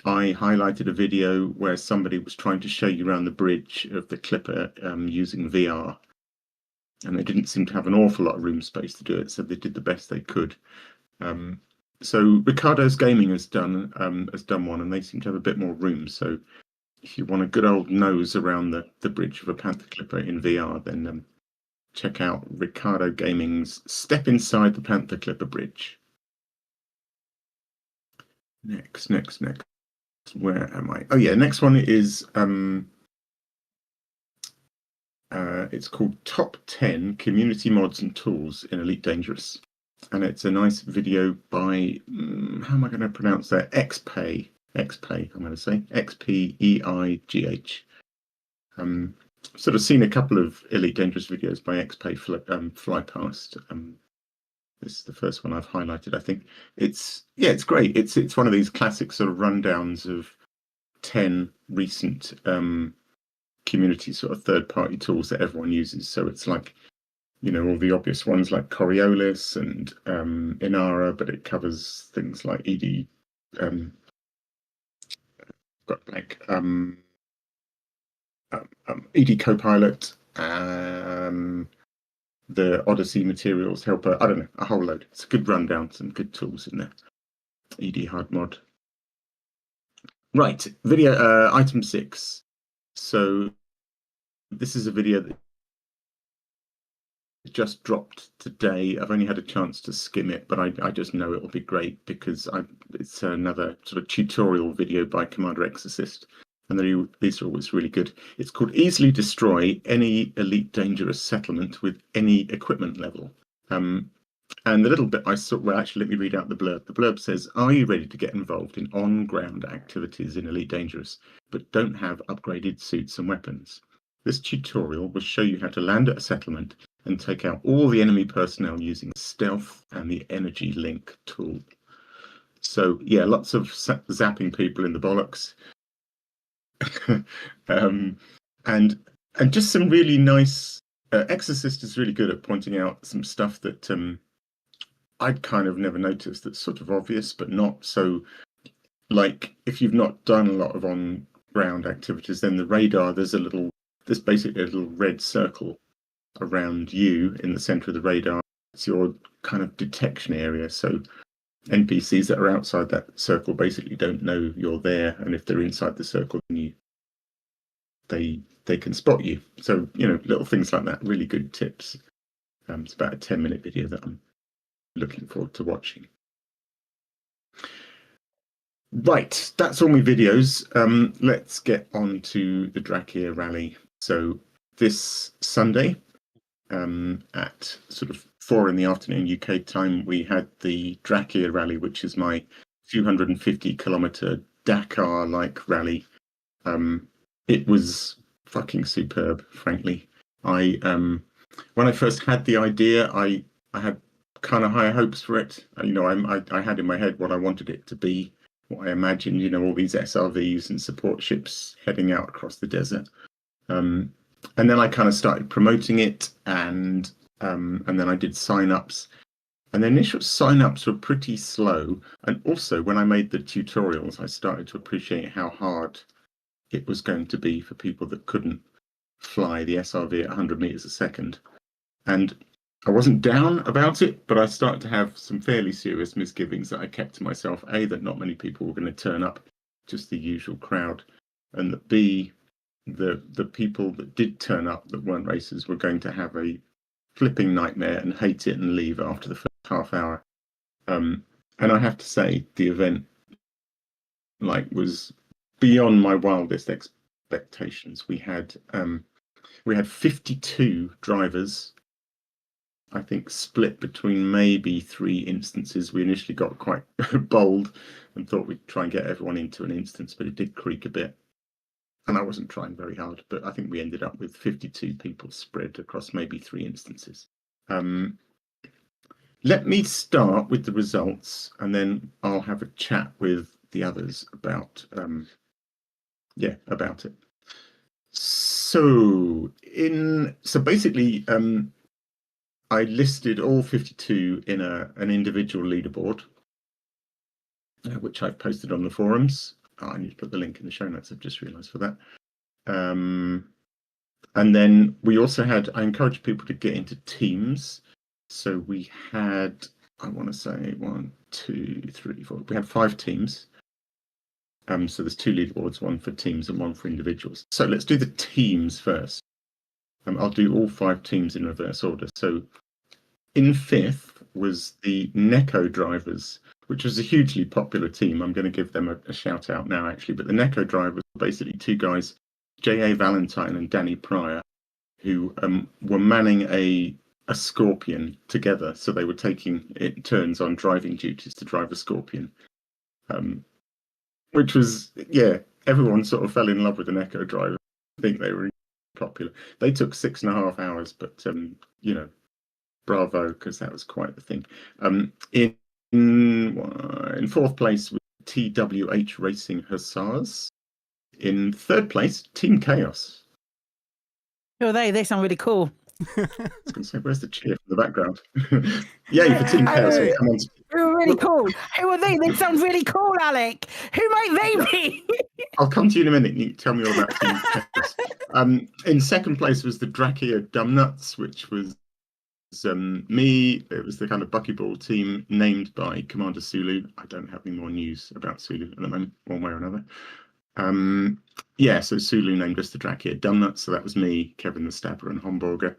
I highlighted a video where somebody was trying to show you around the bridge of the Clipper using VR. And they didn't seem to have an awful lot of room space to do it, so they did the best they could. So Ricardo's Gaming has done one, and they seem to have a bit more room. So if you want a good old nose around the bridge of a Panther Clipper in VR, then check out Ricardo Gaming's Step Inside the Panther Clipper Bridge. Next. Where am I? Oh yeah, next one is it's called Top 10 Community Mods and Tools in Elite Dangerous. And it's a nice video by, how am I going to pronounce that? XPay, I'm going to say. XPEIGH. Sort of seen a couple of Elite Dangerous videos by XPay fly past. This is the first one I've highlighted, I think. It's great. It's one of these classic sort of rundowns of 10 recent community sort of third-party tools that everyone uses. So it's like, all the obvious ones like Coriolis and Inara, but it covers things like ED, ED Copilot, the Odyssey Materials Helper. I don't know, a whole load. It's a good rundown, some good tools in there. ED Hard Mod. Right, video item 6. So this is a video that just dropped today. I've only had a chance to skim it, but I just know it will be great because it's another sort of tutorial video by Commander Exorcist, and these are always really good. It's called Easily Destroy Any Elite Dangerous Settlement with Any Equipment Level. And the little bit I saw, well, actually, let me read out the blurb. The blurb says, are you ready to get involved in on-ground activities in Elite Dangerous, but don't have upgraded suits and weapons? This tutorial will show you how to land at a settlement and take out all the enemy personnel using stealth and the energy link tool. So, yeah, lots of zapping people in the bollocks. And just some really nice... Exorcist is really good at pointing out some stuff that I'd kind of never noticed that's sort of obvious, but not so. Like, if you've not done a lot of on-ground activities, then the radar, there's basically a little red circle around you in the center of the radar. It's your kind of detection area. So NPCs that are outside that circle basically don't know you're there, and if they're inside the circle, then they can spot you. So, little things like that, really good tips. It's about a 10-minute video that I'm looking forward to watching. Right, that's all my videos. Let's get on to the Dracula rally. So this Sunday, at sort of 4 p.m. UK time, we had the Dracula rally, which is my 250-kilometer Dakar-like rally. It was fucking superb, frankly. When I first had the idea, I had kind of high hopes for it. I had in my head what I wanted it to be, what I imagined, all these SRVs and support ships heading out across the desert. And then I kind of started promoting it, and then I did sign-ups, And the initial sign-ups were pretty slow. And also, when I made the tutorials, I started to appreciate how hard it was going to be for people that couldn't fly the SRV at 100 meters a second. And I wasn't down about it, but I started to have some fairly serious misgivings that I kept to myself. A, that not many people were going to turn up, just the usual crowd, and that B, the people that did turn up that weren't racers were going to have a flipping nightmare and hate it and leave after the first half hour. And I have to say, the event was beyond my wildest expectations. We had 52 drivers, I think, split between maybe 3 instances. We initially got quite bold and thought we'd try and get everyone into an instance, but it did creak a bit. And I wasn't trying very hard, but I think we ended up with 52 people spread across maybe 3 instances. Let me start with the results, and then I'll have a chat with the others about about it. So basically, I listed all 52 in an individual leaderboard, which I've posted on the forums. I need to put the link in the show notes. I've just realised for that. And then we also I encouraged people to get into teams. So we had, I want to say 1, 2, 3, 4. We had 5 teams. So there's 2 leaderboards, one for teams and one for individuals. So let's do the teams first. I'll do all 5 teams in reverse order. So in 5th was the Neko drivers, which was a hugely popular team. I'm going to give them a shout out now, actually. But the Neko drivers were basically 2 guys, J.A. Valentine and Danny Pryor, who were manning a Scorpion together. So they were taking it turns on driving duties to drive a Scorpion, which was, everyone sort of fell in love with an Echo driver. I think they were really popular. They took 6.5 hours, but bravo, because that was quite the thing. In 4th place was TWH Racing Hussars. In 3rd place, Team Chaos. Who are they? They sound really cool. I was going to say, where's the cheer from the background? Yay for Team Chaos. We'll come on to... Who are really cool? Who are they? They sound really cool, Alec. Who might they be? I'll come to you in a minute. You tell me all about Team Chaos. In 2nd place was the Drachia Dumbnuts, which was me. It was the kind of buckyball team named by Commander Sulu. I don't have any more news about Sulu at the moment, one way or another. So Sulu named us the Drachia Dumbnuts, so that was me, Kevin the Stabber, and Homburger.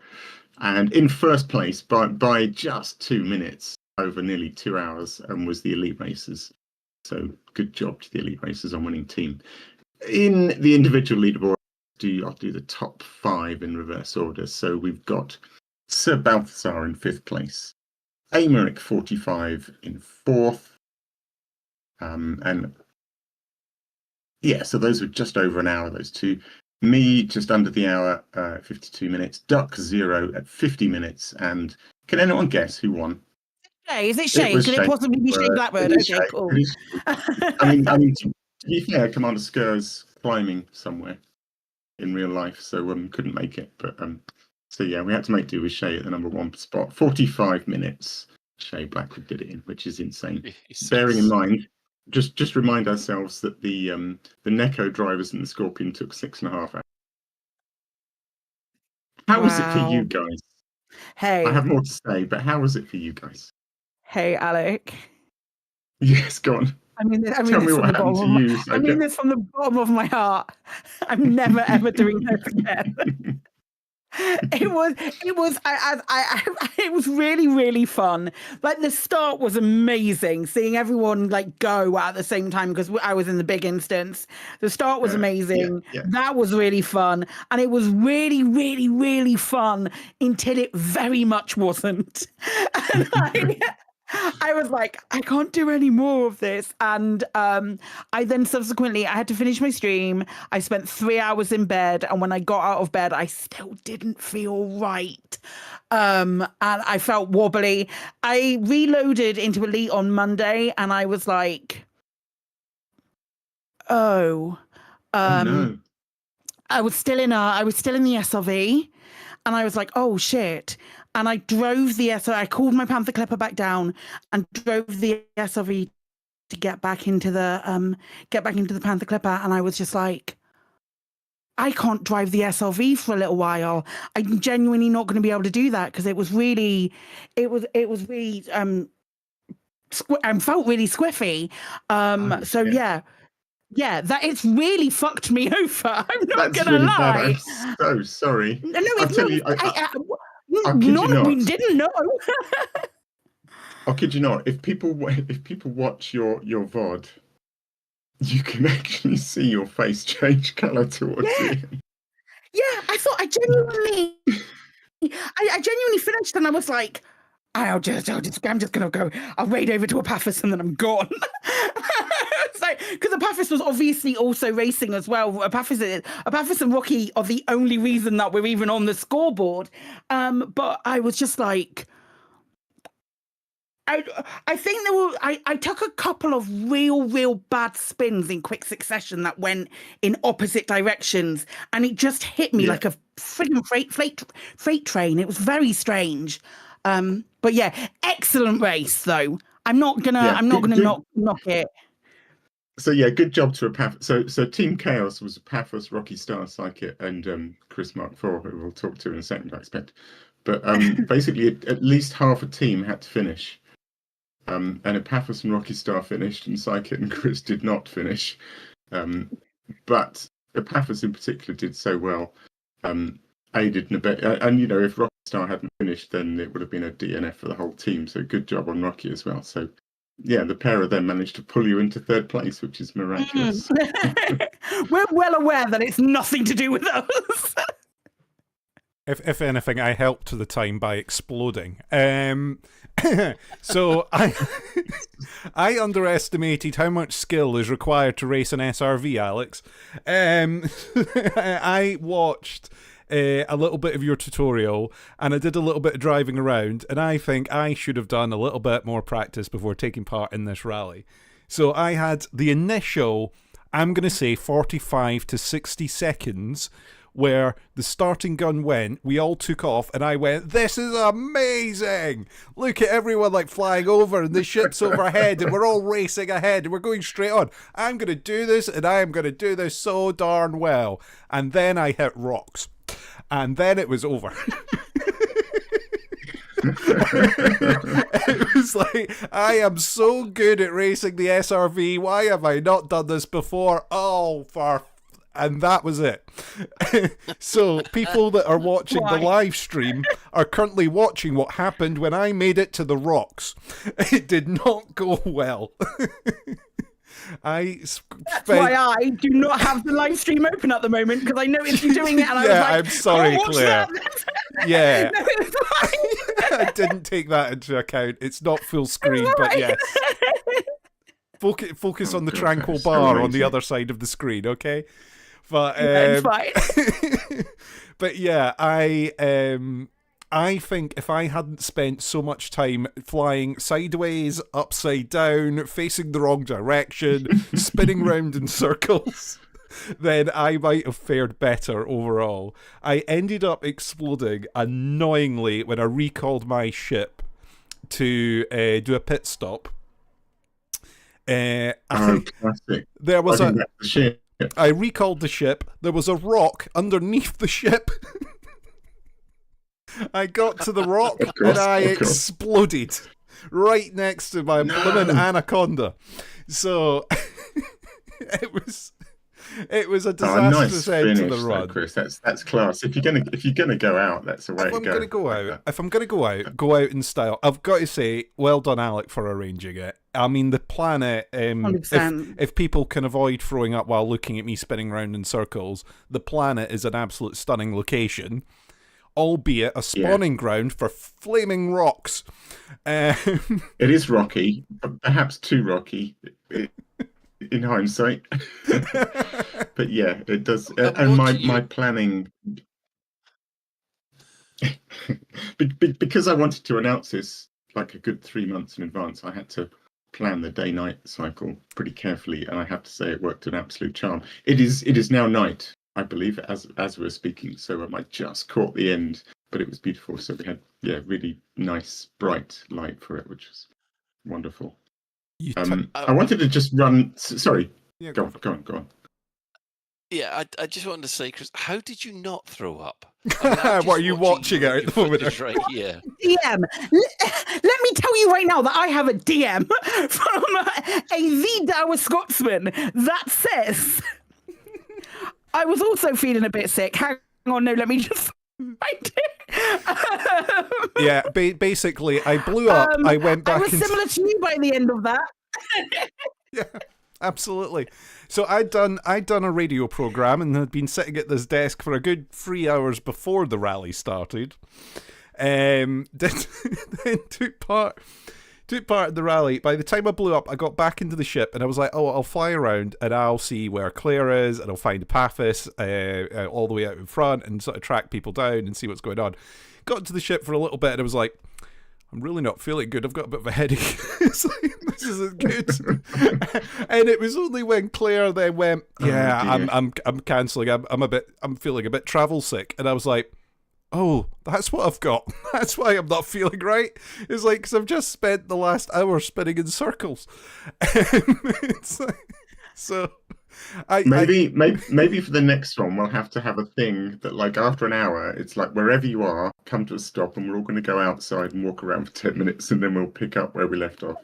And in 1st place by just 2 minutes, over nearly 2 hours, was the Elite Racers. So good job to the Elite Racers on winning team. In the individual leaderboard, I'll do the top 5 in reverse order. So we've got Sir Balthasar in 5th place, Americ 45 in 4th, so those were just over an hour, those 2. Me, just under the hour, 52 minutes. Duck 0 at 50 minutes. And can anyone guess who won? Is it Shay? Could it possibly be Shay Blackbird? Okay, cool. I mean, to be fair, Commander Skir's climbing somewhere in real life, so couldn't make it. But we had to make do with Shay at the number 1 spot. 45 minutes. Shay Blackbird did it in, which is insane. Bearing in mind, just remind ourselves that the Neko drivers and the Scorpion took 6.5 hours. How was it for you guys? Hey. I have more to say, but how was it for you guys? Hey, Alec. Yes, go on. Tell me what happened to you. I mean this from the bottom of my heart. I'm never ever doing this again. It was really, really fun. Like, the start was amazing, seeing everyone go at the same time, because I was in the big instance. The start was amazing. That was really fun, and it was really, really, really fun until it very much wasn't. And I was like, I can't do any more of this. And I then subsequently, I had to finish my stream. I spent 3 hours in bed. And when I got out of bed, I still didn't feel right. And I felt wobbly. I reloaded into Elite on Monday, and I was like, no. I was still in the SRV. and I was like, oh shit. And I drove the SRV, I called my Panther Clipper back down and drove the SRV to get back into the Panther Clipper. And I was just like, I can't drive the SRV for a little while. I'm genuinely not going to be able to do that because it was really felt really squiffy. So yeah, that it's really fucked me over. I'm not That's gonna really lie. bad. I'm so sorry. No, I'll it's tell not. you, No, kid you not. we didn't know. I'll kid you not. If people watch your VOD, you can actually see your face change colour towards the end. Yeah, I thought I genuinely finished, and I was like, I'm just gonna go. I'll raid over to Apathis and then I'm gone. So, because Apathis was obviously also racing as well. Apathis and Rocky are the only reason that we're even on the scoreboard. But I was just like, I think I took a couple of real bad spins in quick succession that went in opposite directions, and it just hit me like a friggin' freight train. It was very strange. But yeah, excellent race though. I'm not gonna knock it. So yeah, good job to Apathis. So Team Chaos was Apathis, Rocky Star, Psychic, and Chris Mark IV, who we'll talk to in a second, I expect. But basically, at least half a team had to finish. And Apathis and Rocky Star finished, and Psychic and Chris did not finish. But Apathis in particular did so well. Aided and abetted, and if Rocky Star hadn't finished, then it would have been a DNF for the whole team. So good job on Rocky as well. So yeah, the pair of them managed to pull you into third place, which is miraculous. We're well aware that it's nothing to do with us. If anything, I helped to the time by exploding. So I underestimated how much skill is required to race an SRV, Alex. I watched a little bit of your tutorial, and I did a little bit of driving around, and I think I should have done a little bit more practice before taking part in this rally. So I had the initial, I'm going to say 45 to 60 seconds where the starting gun went, we all took off, and I went, this is amazing! Look at everyone like flying over, and the ship's overhead, and we're all racing ahead, and we're going straight on. I'm going to do this, and I am going to do this so darn well. And then I hit rocks. And then it was over. It was like, I am so good at racing the SRV. Why have I not done this before? And that was it. So people that are watching the live stream are currently watching what happened when I made it to the rocks. It did not go well. That's why I do not have the live stream open at the moment, because I noticed you doing it, and I was like, I'm sorry, Claire. Yeah. No, it's fine. I didn't take that into account. It's not full screen, but yes. Focus on the tranquil bar on the other side of the screen, okay? But it's fine. But yeah, I think if I hadn't spent so much time flying sideways, upside down, facing the wrong direction, spinning round in circles, then I might have fared better overall. I ended up exploding annoyingly when I recalled my ship to do a pit stop. Classic. There was the ship. I recalled the ship. There was a rock underneath the ship. I got to the rock and I exploded right next to my blooming anaconda. So it was a disastrous end to the run. Chris. That's class. If you're gonna go out, that's the way to go. If I'm gonna go out in style. I've got to say, well done, Alec, for arranging it. I mean, the planet. If people can avoid throwing up while looking at me spinning around in circles, the planet is an absolute stunning location, albeit a spawning ground for flaming rocks. It is rocky, perhaps too rocky. In hindsight. But yeah, it does. And my planning, because I wanted to announce this like a good 3 months in advance, I had to plan the day-night cycle pretty carefully, and I have to say it worked an absolute charm. It is now night, I believe, as we're speaking, so I just caught the end but it was beautiful. So we had really nice bright light for it, which was wonderful. I wanted to just run. Sorry, go on. Yeah, I just wanted to say, Chris, how did you not throw up? What are you watching it at the moment? Right here. DM. Let me tell you right now that I have a DM from a the Dour Scotsman that says, I was also feeling a bit sick. Hang on, no, let me just find it. Yeah, basically, I blew up. I went back. I was similar to you by the end of that. Yeah, absolutely. So I'd done a radio program and had been sitting at this desk for a good 3 hours before the rally started. Then took part in the rally. By the time I blew up, I got back into the ship and I was like, oh, I'll fly around and I'll see where Claire is and I'll find Apathis all the way out in front and sort of track people down and see what's going on. Got into the ship for a little bit and I was like, I'm really not feeling good. I've got a bit of a headache. It's like, this isn't good. And it was only when Claire then went, I'm cancelling. I'm feeling a bit travel sick. And I was like, oh, that's what I've got. That's why I'm not feeling right. It's like, because I've just spent the last hour spinning in circles. It's like, so maybe for the next one we'll have to have a thing that, like, after an hour, it's like wherever you are, come to a stop, and we're all going to go outside and walk around for 10 minutes, and then we'll pick up where we left off.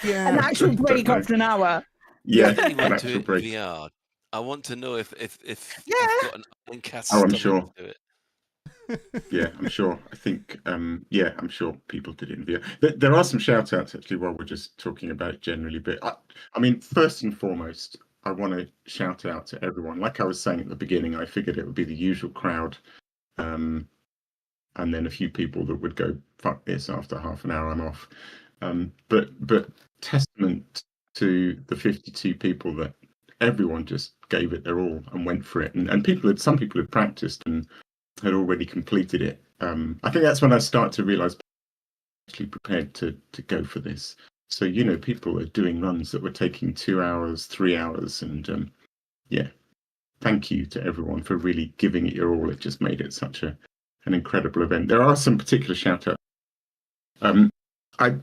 An actual break after an hour. Yeah, I really an want to actual do break. VR. I want to know if Yeah. you've got an uncast Oh, I'm stomach sure. to it. Yeah, I'm sure. I think, I'm sure people did it in VR. There are some shout outs actually while we're just talking about it generally, but I mean, first and foremost, I want to shout out to everyone. Like I was saying at the beginning, I figured it would be the usual crowd, and then a few people that would go, fuck this, after half an hour I'm off. But testament to the 52 people that everyone just gave it their all and went for it. And some people had practiced and had already completed it. I think that's when I start to realize actually prepared to go for this. So, people are doing runs that were taking 2 hours, 3 hours. And thank you to everyone for really giving it your all. It just made it such an incredible event. There are some particular shout outs. I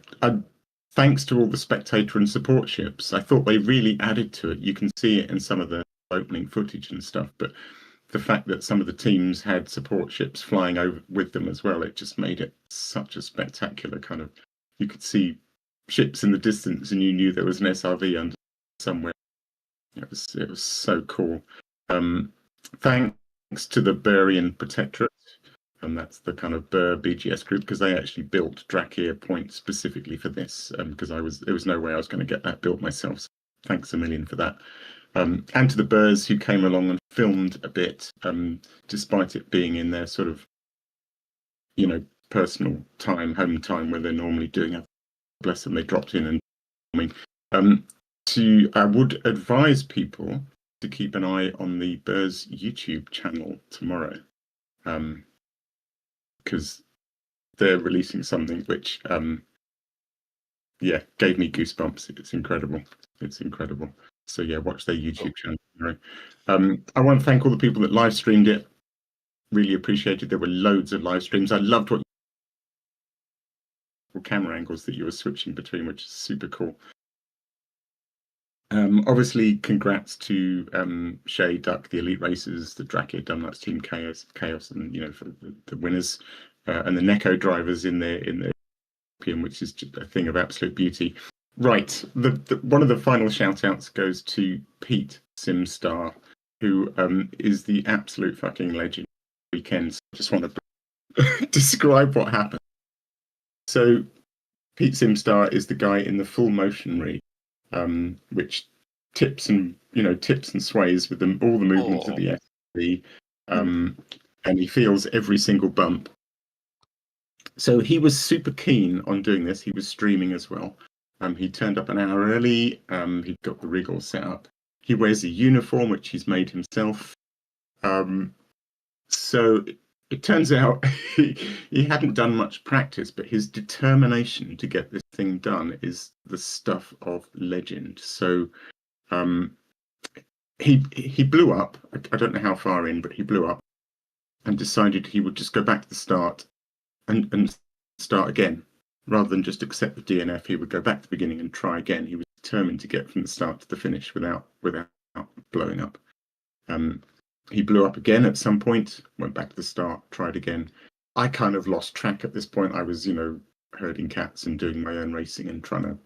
thanks to all the spectator and support ships. I thought they really added to it. You can see it in some of the opening footage and stuff, but the fact that some of the teams had support ships flying over with them as well, it just made it such a spectacular kind of, you could see ships in the distance and you knew there was an SRV under somewhere. It was so cool. Thanks to the Burian Protectorate, and that's the kind of Burr BGS group, because they actually built Drakir Point specifically for this, because there was no way I was going to get that built myself. So thanks a million for that. And to the Burrs who came along and filmed a bit, despite it being in their sort of, personal time, home time, where they're normally doing it. Bless them, they dropped in and filming. I would advise people to keep an eye on the Burrs YouTube channel tomorrow, because they're releasing something which, gave me goosebumps. It's incredible. So watch their YouTube channel tomorrow. I want to thank all the people that live streamed it. Really appreciated. There were loads of live streams. I loved what camera angles that you were switching between, which is super cool. Obviously, congrats to Shay, Duck, the Elite Racers, the Drakir Dunlop's Team Chaos, and for the winners, and the Neko drivers in their which is just a thing of absolute beauty. Right, one of the final shout outs goes to Pete Simstar, who is the absolute fucking legend. Weekends. I just want to describe what happened. So, Pete Simstar is the guy in the full motion rig, which tips and sways with all the movements of the SUV, and he feels every single bump. So he was super keen on doing this. He was streaming as well. He turned up an hour early. He got the rig all set up. He wears a uniform which he's made himself. So it turns out he hadn't done much practice, but his determination to get this thing done is the stuff of legend. So he blew up. I don't know how far in, but he blew up. and decided he would just go back to the start and start again. Rather than just accept the DNF, he would go back to the beginning and try again. He was determined to get from the start to the finish without blowing up. He blew up again at some point, went back to the start, tried again. I kind of lost track at this point. I was, herding cats and doing my own racing and trying to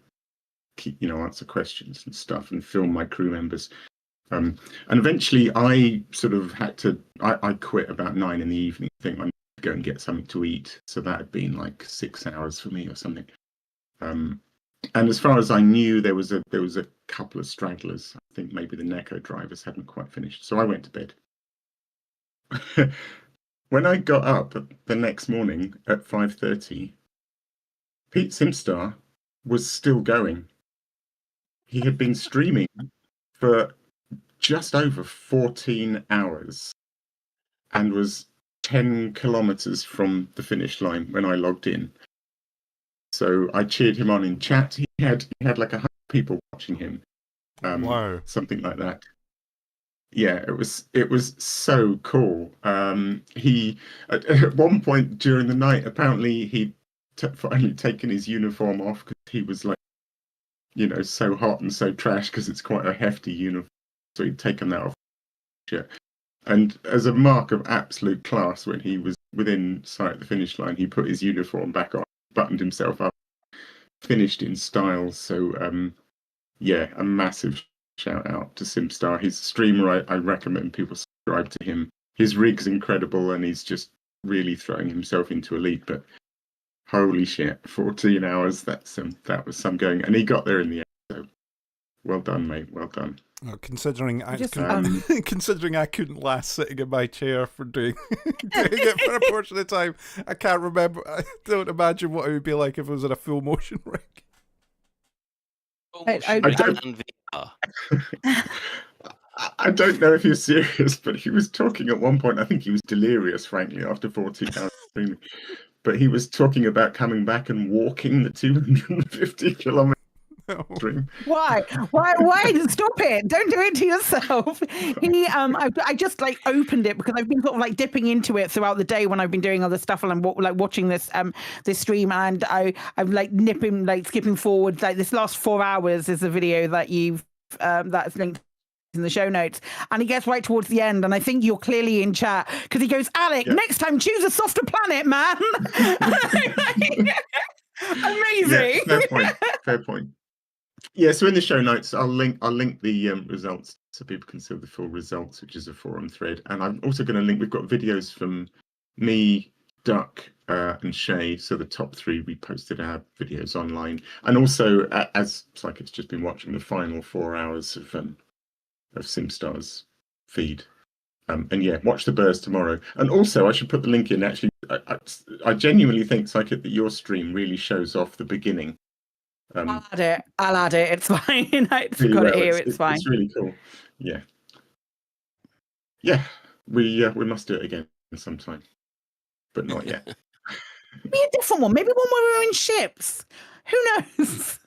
keep, answer questions and stuff and film my crew members. And eventually I sort of had to, I quit about 9 in the evening. I think I need to go and get something to eat. So that had been like 6 hours for me or something. And as far as I knew, there was a couple of stragglers. I think maybe the Neko drivers hadn't quite finished. So I went to bed. When I got up the next morning at 5:30, Pete Simstar was still going. He had been streaming for just over 14 hours and was 10 kilometers from the finish line when I logged in. So I cheered him on in chat. He had like 100 people watching him. Wow. Something like that. Yeah, it was so cool. He at one point during the night, apparently he'd finally taken his uniform off because he was like, so hot and so trash because it's quite a hefty uniform. So he'd taken that off. And as a mark of absolute class, when he was within sight of the finish line, he put his uniform back on, buttoned himself up, finished in style. So a massive shout out to Simstar. His streamer, I recommend people subscribe to him. His rig's incredible and he's just really throwing himself into elite. But holy shit, 14 hours, that was some going. And he got there in the end. So well done, mate. Well done. Well, considering I couldn't last sitting in my chair for doing it for a portion of the time, I can't remember. I don't imagine what it would be like if it was in a full motion rig. I don't know if he's serious, but he was talking at one point. I think he was delirious, frankly, after 14 hours streaming. But he was talking about coming back and walking the 250 kilometers. Why? Stop it! Don't do it to yourself. I just opened it because I've been sort of dipping into it throughout the day when I've been doing other stuff, and I'm watching this stream, and I'm skipping forward. This last 4 hours is the video that you've that's linked in the show notes, and he gets right towards the end, and I think you're clearly in chat because he goes, "Alec, next time choose a softer planet, man." Amazing. Yeah, fair point. Yeah, so in the show notes, I'll link the results so people can see the full results, which is a forum thread. And I'm also going to link, we've got videos from me, Duck, and Shay. So the top 3, we posted our videos online. And also, as Psychic's just been watching, the final 4 hours of Simstar's feed. And yeah, watch the Burrs tomorrow. And also, I should put the link in. Actually, I genuinely think, Psychic, that your stream really shows off the beginning. I'll add it. It's fine. I've got it here. It's fine. It's really cool. Yeah. We must do it again sometime, but not yet. Be a different one. Maybe one where we're in ships. Who knows?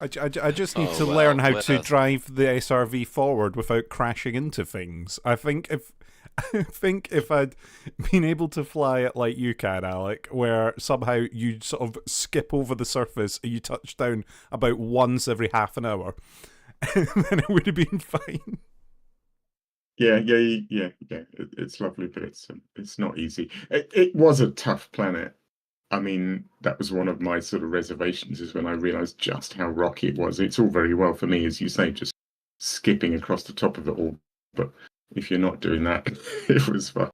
I just need to learn how to drive the SRV forward without crashing into things. I think if I'd been able to fly it like you can, Alec, where somehow you sort of skip over the surface and you touch down about once every half an hour, then it would have been fine. Yeah. It's lovely, but it's not easy. It was a tough planet. I mean, that was one of my sort of reservations, is when I realised just how rocky it was. It's all very well for me, as you say, just skipping across the top of it all, but if you're not doing that, it was fun.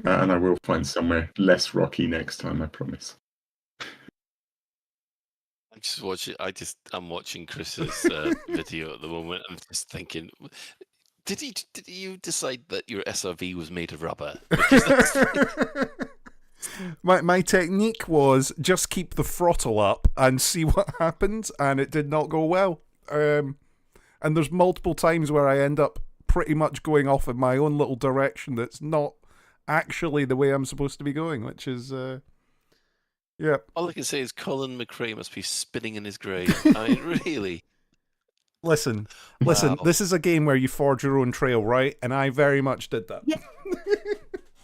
And I will find somewhere less rocky next time, I promise. I'm just watching. I'm watching Chris's video at the moment. I'm just thinking, did you decide that your SRV was made of rubber? My technique was just keep the throttle up and see what happens, and it did not go well. And there's multiple times where I end up pretty much going off in my own little direction that's not actually the way I'm supposed to be going, which is yeah. All I can say is Colin McRae must be spinning in his grave. I mean, really. Listen, Wow. this is a game where you forge your own trail, right? And I very much did that. Yeah.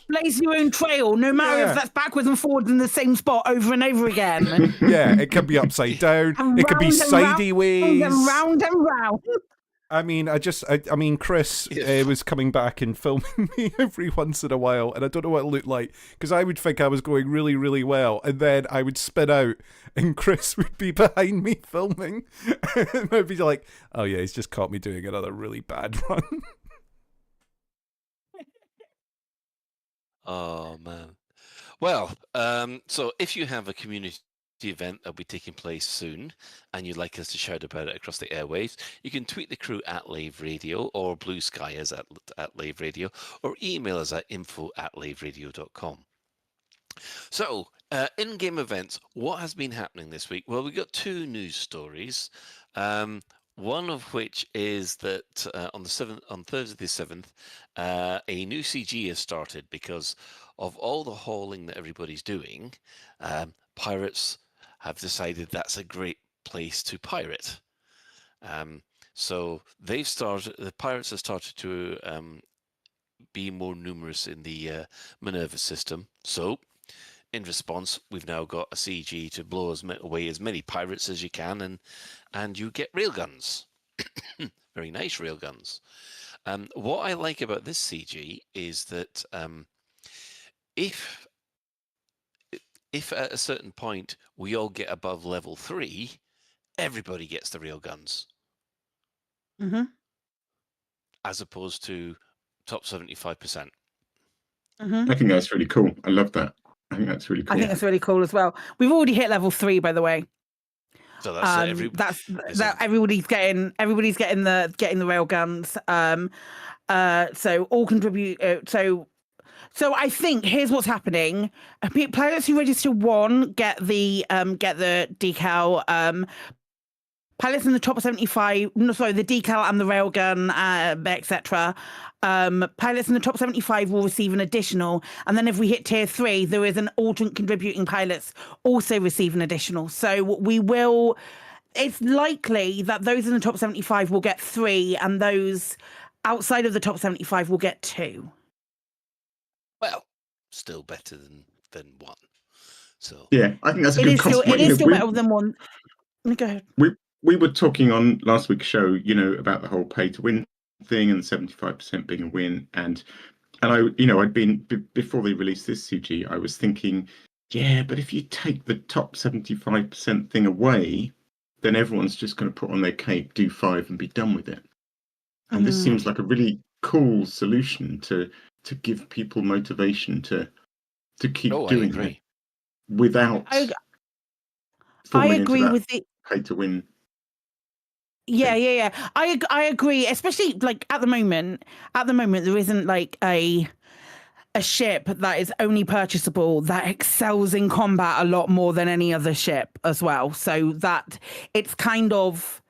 blaze your own trail, no matter if that's backwards and forwards in the same spot over and over again. Yeah, it can be upside down. It can be sideways. And round and round. I mean, I mean, Chris was coming back and filming me every once in a while, and I don't know what it looked like, because I would think I was going really, really well, and then I would spin out, and Chris would be behind me filming, and I'd be like, oh yeah, he's just caught me doing another really bad run. Oh man. Well, so if you have a community event that'll be taking place soon and you'd like us to shout about it across the airwaves, you can tweet the crew at Lave Radio, or Blue Sky us at Lave Radio, or email us at info@laveradio.com. So, in-game events, what has been happening this week? Well, we got two news stories. One of which is that on Thursday the 7th, a new CG has started because of all the hauling that everybody's doing. Pirates have decided that's a great place to pirate. So the pirates have started to be more numerous in the Minerva system. So in response, we've now got a CG to blow away as many pirates as you can, and you get railguns. Very nice railguns. What I like about this CG is that if at a certain point we all get above level 3, everybody gets the railguns. Mm-hmm. As opposed to top 75%. Mm-hmm. I think that's really cool. I love that. I think that's really cool. I think that's really cool as well. We've already hit level 3, by the way. So that's everybody's getting the railguns. So all contribute. So I think here's what's happening. Players who register 1 get the decal. Pilots in the top 75, the decal and the railgun, etc. Pilots in the top 75 will receive an additional, and then if we hit tier 3, there is an alternate contributing pilots also receive an additional. So it's likely that those in the top 75 will get 3, and those outside of the top 75 will get 2. Well, still better than 1. So yeah, I think that's a good cost. It is still better than 1. Go ahead. We were talking on last week's show, about the whole pay to win thing and 75% being a win, and I'd been before they released this CG, I was thinking, yeah, but if you take the top 75% thing away, then everyone's just going to put on their cape, do 5, and be done with it. And this seems like a really cool solution to give people motivation to keep doing it without. I agree with the pay to win. Yeah. I agree, especially like at the moment there isn't like a ship that is only purchasable that excels in combat a lot more than any other ship as well. So that it's kind of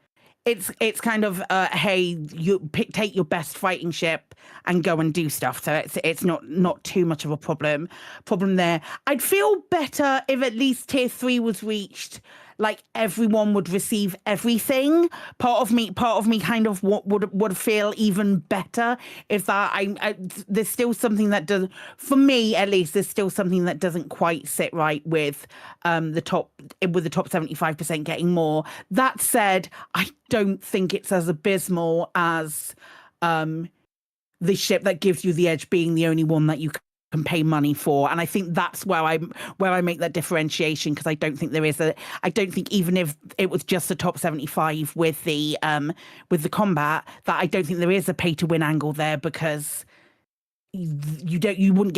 hey, you take your best fighting ship and go and do stuff. So it's not too much of a problem there. I'd feel better if at least tier 3 was reached, like everyone would receive everything. Part of me kind of would feel even better if that. There's still something that does, for me at least, there's still something that doesn't quite sit right with the top 75% getting more. That said, I don't think it's as abysmal as the ship that gives you the edge being the only one that you can pay money for, and I think that's where I make that differentiation, because I don't think even if it was just the top 75 with the combat, that I don't think there is a pay to win angle there, because you wouldn't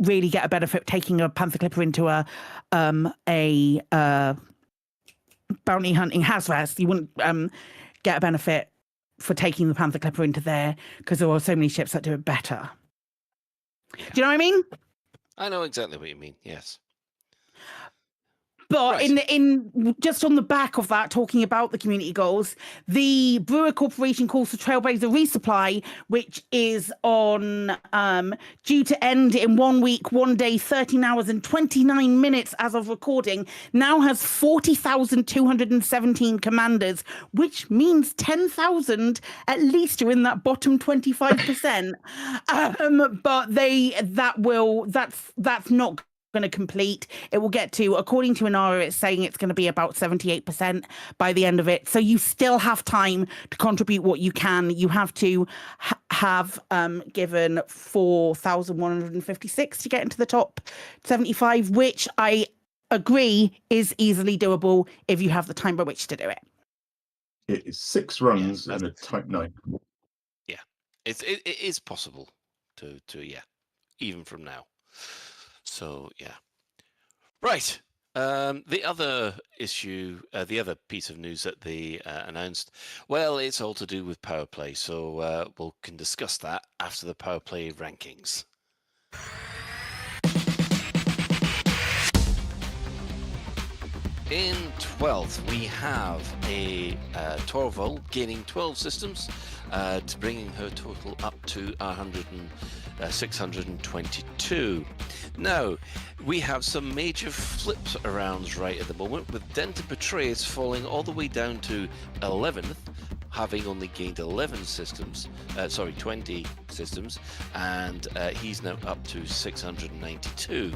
really get a benefit taking a Panther Clipper into a bounty hunting Hazras. You wouldn't get a benefit for taking the Panther Clipper into there, because there are so many ships that do it better. Yeah. Do you know what I mean? I know exactly what you mean, yes. But in just on the back of that, talking about the community goals, the Brewer Corporation calls for Trailblazer Resupply, which is on due to end in 1 week, 1 day, 13 hours and 29 minutes as of recording, now has 40,217 commanders, which means 10,000 at least are in that bottom 25%. But that's not going to complete. It will get to, according to Inara, it's saying it's going to be about 78% by the end of it. So you still have time to contribute what you can. You have to have given 4,156 to get into the top 75, which I agree is easily doable if you have the time by which to do it. It is 6 runs and a type 9. Yeah, it is possible to even from now. So yeah, right. The other issue, the other piece of news that they announced, well, it's all to do with power play. So we can discuss that after the power play rankings. In 12th, we have a Torval gaining 12 systems, to bringing her total up to 622. Now, we have some major flips around right at the moment, with Denton Petraeus falling all the way down to 11th, having only gained 20 systems, and he's now up to 692.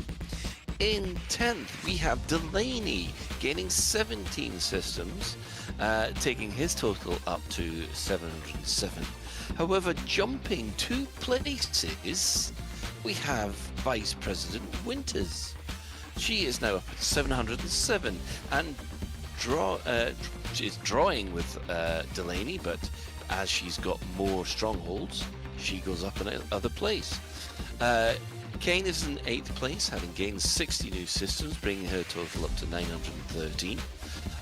In 10th, we have Delaney gaining 17 systems, taking his total up to 707. However, jumping 2 places, we have Vice President Winters. She is now up at 707 and she's drawing with Delaney, but as she's got more strongholds, she goes up another place. Kane is in 8th place, having gained 60 new systems, bringing her total up to 913.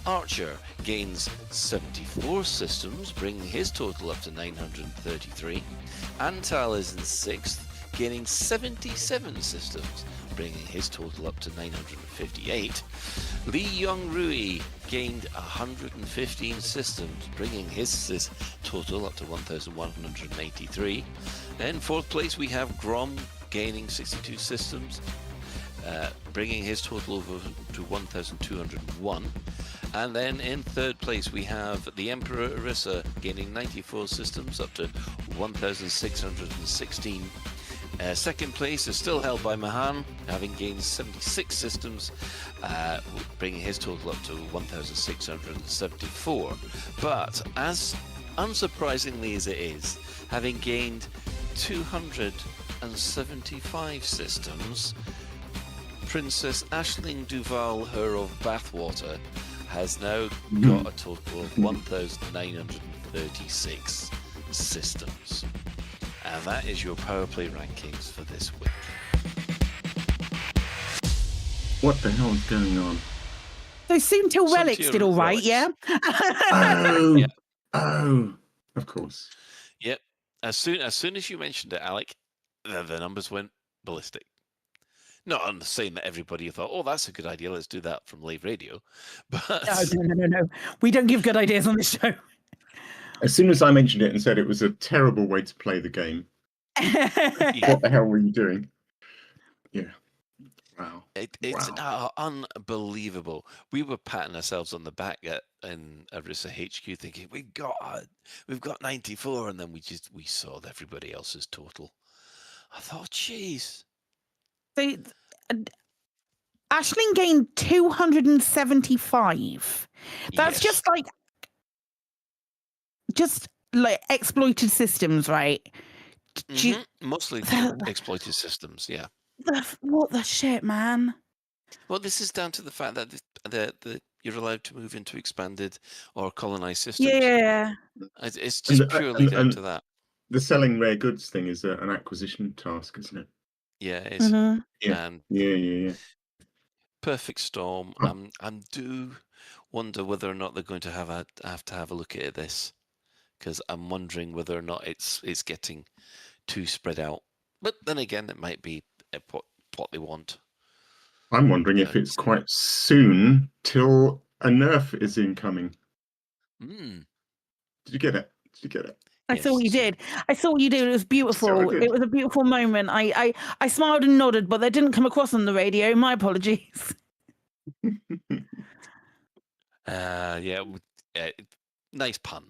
Archer gains 74 systems, bringing his total up to 933. Antal is in 6th, gaining 77 systems, bringing his total up to 958. Lee Young-Rui gained 115 systems, bringing his total up to 1,183. In 4th place, we have Grom gaining 62 systems, bringing his total over to 1,201. And then in 3rd place, we have the Emperor Orisa gaining 94 systems, up to 1,616. 2nd place is still held by Mahan, having gained 76 systems, bringing his total up to 1,674. But as unsurprisingly as it is, having gained 275 systems, Princess Aisling Duval, her of Bathwater, has now got a total of 1,936 systems. And that is your power play rankings for this week. What the hell is going on? So Soontil Relics did all right, yeah? Oh, of course. Yep. As soon as you mentioned it, Alec, the numbers went ballistic. Not on saying that everybody thought, oh, that's a good idea, let's do that from Lave Radio. But No. We don't give good ideas on this show. As soon as I mentioned it and said it was a terrible way to play the game, what the hell were you doing? Yeah. Wow. It's unbelievable. We were patting ourselves on the back in Orisa HQ, thinking we've got 94, and then we saw everybody else's total. I thought, jeez. So, Aisling gained 275. That's just like exploited systems, right? Mostly exploited systems, yeah. What the shit, man? Well, this is down to the fact that you're allowed to move into expanded or colonized systems. Yeah. It's just purely down to that. The selling rare goods thing is an acquisition task, isn't it? Yeah, it is. Yeah. And Yeah. Perfect Storm. I do wonder whether or not they're going to have to have a look at this, because I'm wondering whether or not it's getting too spread out. But then again, it might be what they want. I'm wondering if it's quite soon till a nerf is incoming. Mm. Did you get it? Did you get it? I saw what you did. I saw what you did. It was beautiful. did. It was a beautiful moment. I smiled and nodded, but that didn't come across on the radio. My apologies. Nice pun.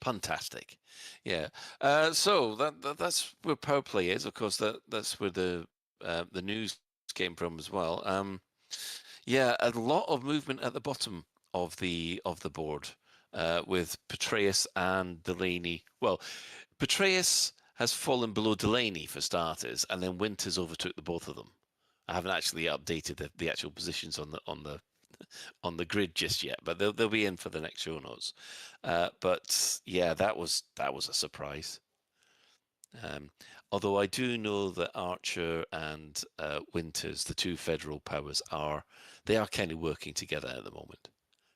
Puntastic. Yeah. So that's where Power Play is. Of course, that's where the news came from as well. Yeah, a lot of movement at the bottom of the board with Petraeus and Delaney. Well, Petraeus has fallen below Delaney for starters, and then Winters overtook the both of them. I haven't actually updated the actual positions on the grid just yet, but they'll be in for the next show notes. But yeah, that was a surprise. Although I do know that Archer and Winters, the two federal powers, are kind of working together at the moment.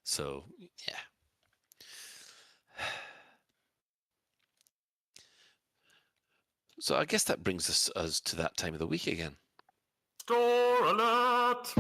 So yeah. So I guess that brings us to that time of the week again. Store alert!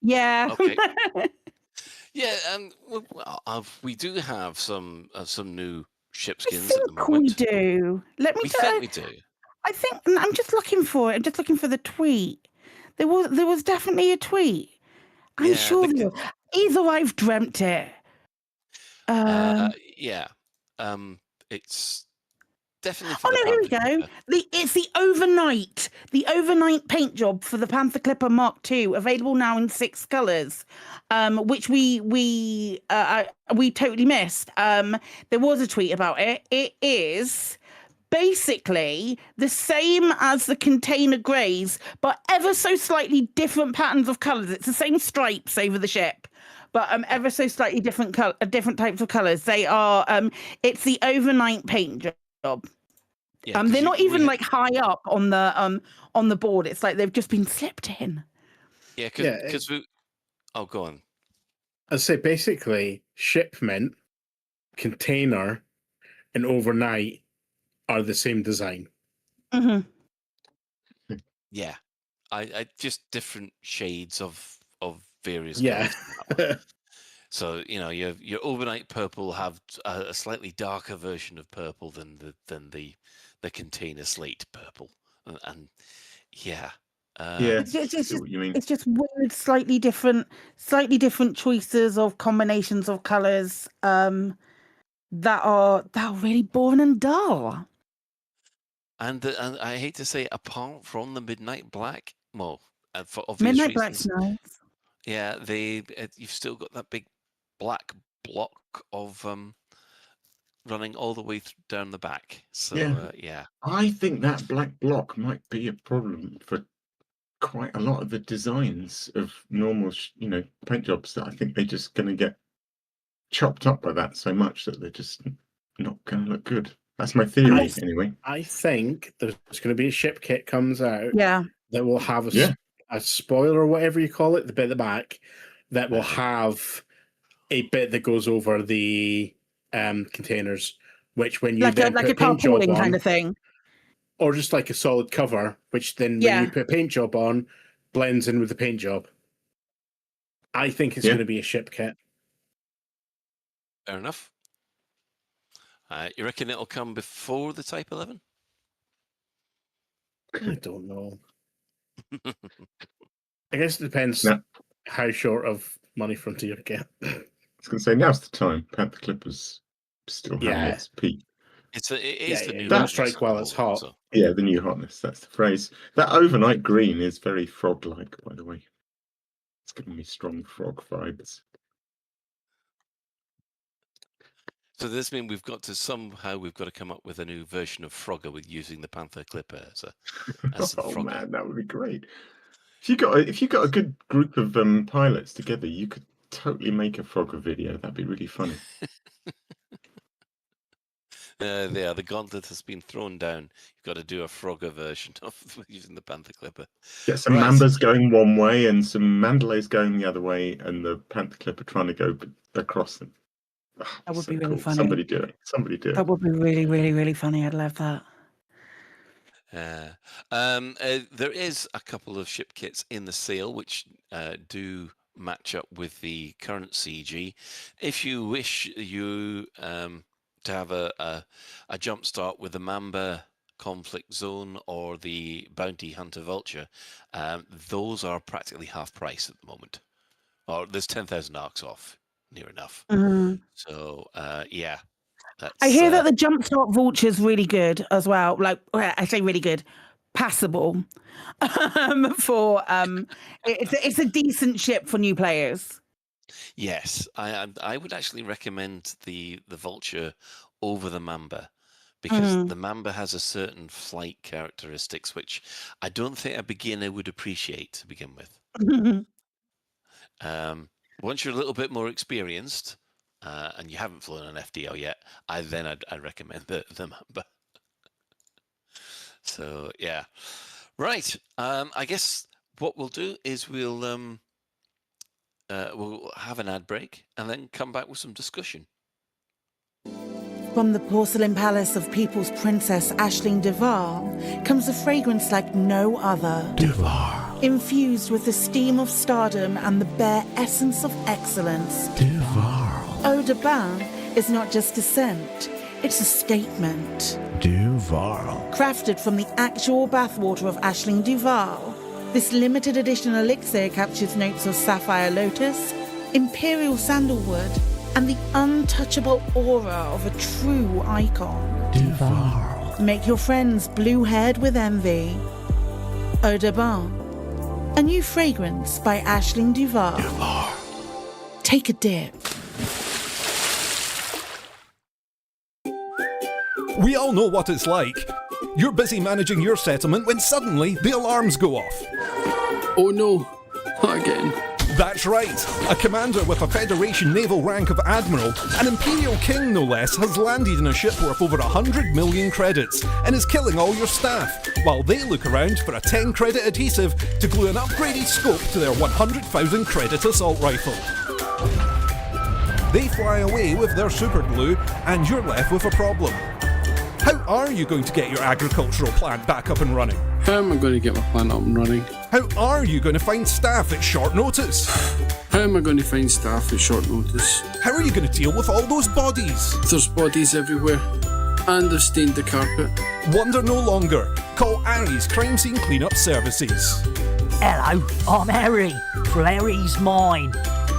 Yeah. Okay. Yeah, we do have some new ship skins at the I think we moment. do. Let me. We think we do. I think I'm just looking for it. I'm just looking for the tweet. There was definitely a tweet. I'm Yeah, sure there was. Either I've dreamt it. Yeah. It's definitely for Oh the no, here we Panther go. Clipper. It's the overnight paint job for the Panther Clipper Mark II, available now in 6 colors, which we totally missed. There was a tweet about it. It is basically the same as the container greys, but ever so slightly different patterns of colors. It's the same stripes over the ship, but ever so slightly different types of colors. They are it's the overnight paint job. Yeah, they're not even like high up on the board. It's like they've just been slipped in. Yeah, because we. Oh, go on. I'd say basically shipment, container, and overnight are the same design. Mm-hmm. Yeah, I just different shades of various Yeah. colors. So your overnight purple have a slightly darker version of purple than the container slate purple, and yeah. It's just weird, slightly different choices of combinations of colors that are really boring and dull. And I hate to say, apart from the midnight black, well, for obvious Midnight reasons, Black's nice. yeah, you've still got that big black block of running all the way down the back. So yeah. I think that black block might be a problem for quite a lot of the designs of normal, paint jobs. That I think they're just going to get chopped up by that so much that they're just not going to look good. That's my theory, anyway. I think there's going to be a ship kit comes out. Yeah. That will have a spoiler or whatever you call it, the bit at the back, that will have a bit that goes over the containers, which when you like then a put paint job on, kind of thing, or just like a solid cover, which then when you put paint job on, blends in with the paint job. I think it's going to be a ship kit. Fair enough. You reckon it'll come before the Type 11? I don't know. I guess it depends how short of money Frontier get. I was going to say, now's the time. Panther Clippers still having its peak. It is the new Don't hotness strike while it's hot. So. Yeah, the new hotness. That's the phrase. That overnight green is very frog-like, by the way. It's giving me strong frog vibes. So does this mean we've got to come up with a new version of Frogger with using the Panther Clipper as the Oh Frogger? man, that would be great. If you got a good group of pilots together, you could totally make a Frogger video. That'd be really funny. The gauntlet has been thrown down. You've got to do a Frogger version of using the Panther Clipper. Get some Mambas going one way and some Mandalays going the other way, and the Panther Clipper trying to go across them. Oh, That would so be really cool. funny. Somebody do it. Somebody do it. That would be really, really, really funny. I'd love that. There is a couple of ship kits in the sale which do match up with the current CG. If you wish to have a jump start with the Mamba Conflict Zone or the Bounty Hunter Vulture, those are practically half price at the moment. Or there's 10,000 arcs off, near enough. Mhm. So yeah. I hear that the Jumpstart Vulture is really good as well. Like, I say really good, passable. It's a decent ship for new players. Yes, I would actually recommend the Vulture over the Mamba, because the Mamba has a certain flight characteristics which I don't think a beginner would appreciate to begin with. Once you're a little bit more experienced and you haven't flown an FDL yet, I'd recommend the Mamba. So yeah, right. I guess what we'll do is we'll have an ad break and then come back with some discussion. From the porcelain palace of People's Princess Aisling Duval comes a fragrance like no other. Duval. Infused with the steam of stardom and the bare essence of excellence. Duval. Eau de Bain is not just a scent, it's a statement. Duval. Crafted from the actual bathwater of Aisling Duval, this limited edition elixir captures notes of sapphire lotus, imperial sandalwood, and the untouchable aura of a true icon. Duval. Make your friends blue-haired with envy. Eau de Bain, a new fragrance by Aisling Duval. Duval. Take a dip. We all know what it's like. You're busy managing your settlement when suddenly the alarms go off. Oh no, not again. That's right. A commander with a Federation naval rank of Admiral, an Imperial King no less, has landed in a ship worth over 100 million credits and is killing all your staff, while they look around for a 10 credit adhesive to glue an upgraded scope to their 100,000 credit assault rifle. They fly away with their super glue and you're left with a problem. How are you going to get your agricultural plant back up and running? How am I going to get my plant up and running? How are you going to find staff at short notice? How am I going to find staff at short notice? How are you going to deal with all those bodies? There's bodies everywhere, and they've stained the carpet. Wonder no longer. Call Aries Crime Scene Cleanup Services. Hello, I'm Harry, from Harry's Mine.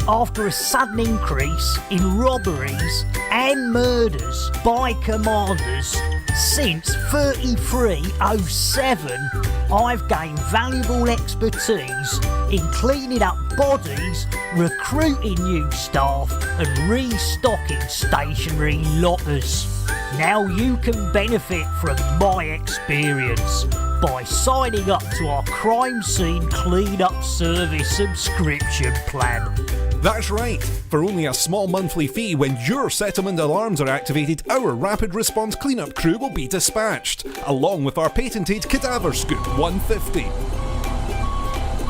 After a sudden increase in robberies and murders by commanders since 3307, I've gained valuable expertise in cleaning up bodies, recruiting new staff and restocking stationary lockers. Now you can benefit from my experience by signing up to our Crime Scene Cleanup Service subscription plan. That's right. For only a small monthly fee, when your settlement alarms are activated, our rapid response cleanup crew will be dispatched, along with our patented Cadaver Scoop 150.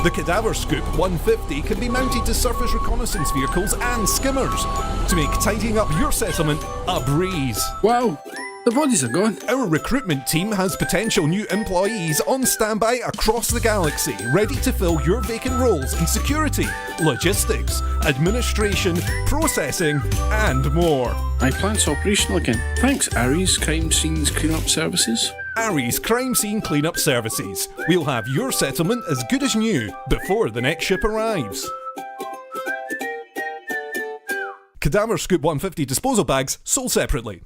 The Cadaver Scoop 150 can be mounted to surface reconnaissance vehicles and skimmers to make tidying up your settlement a breeze. Wow, the bodies are gone. Our recruitment team has potential new employees on standby across the galaxy, ready to fill your vacant roles in security, logistics, administration, processing, and more. My plant's operational again. Thanks, Aries Crime Scenes Cleanup Services. Aries Crime Scene Cleanup Services. We'll have your settlement as good as new before the next ship arrives. Cadaver Scoop 150 disposal bags sold separately.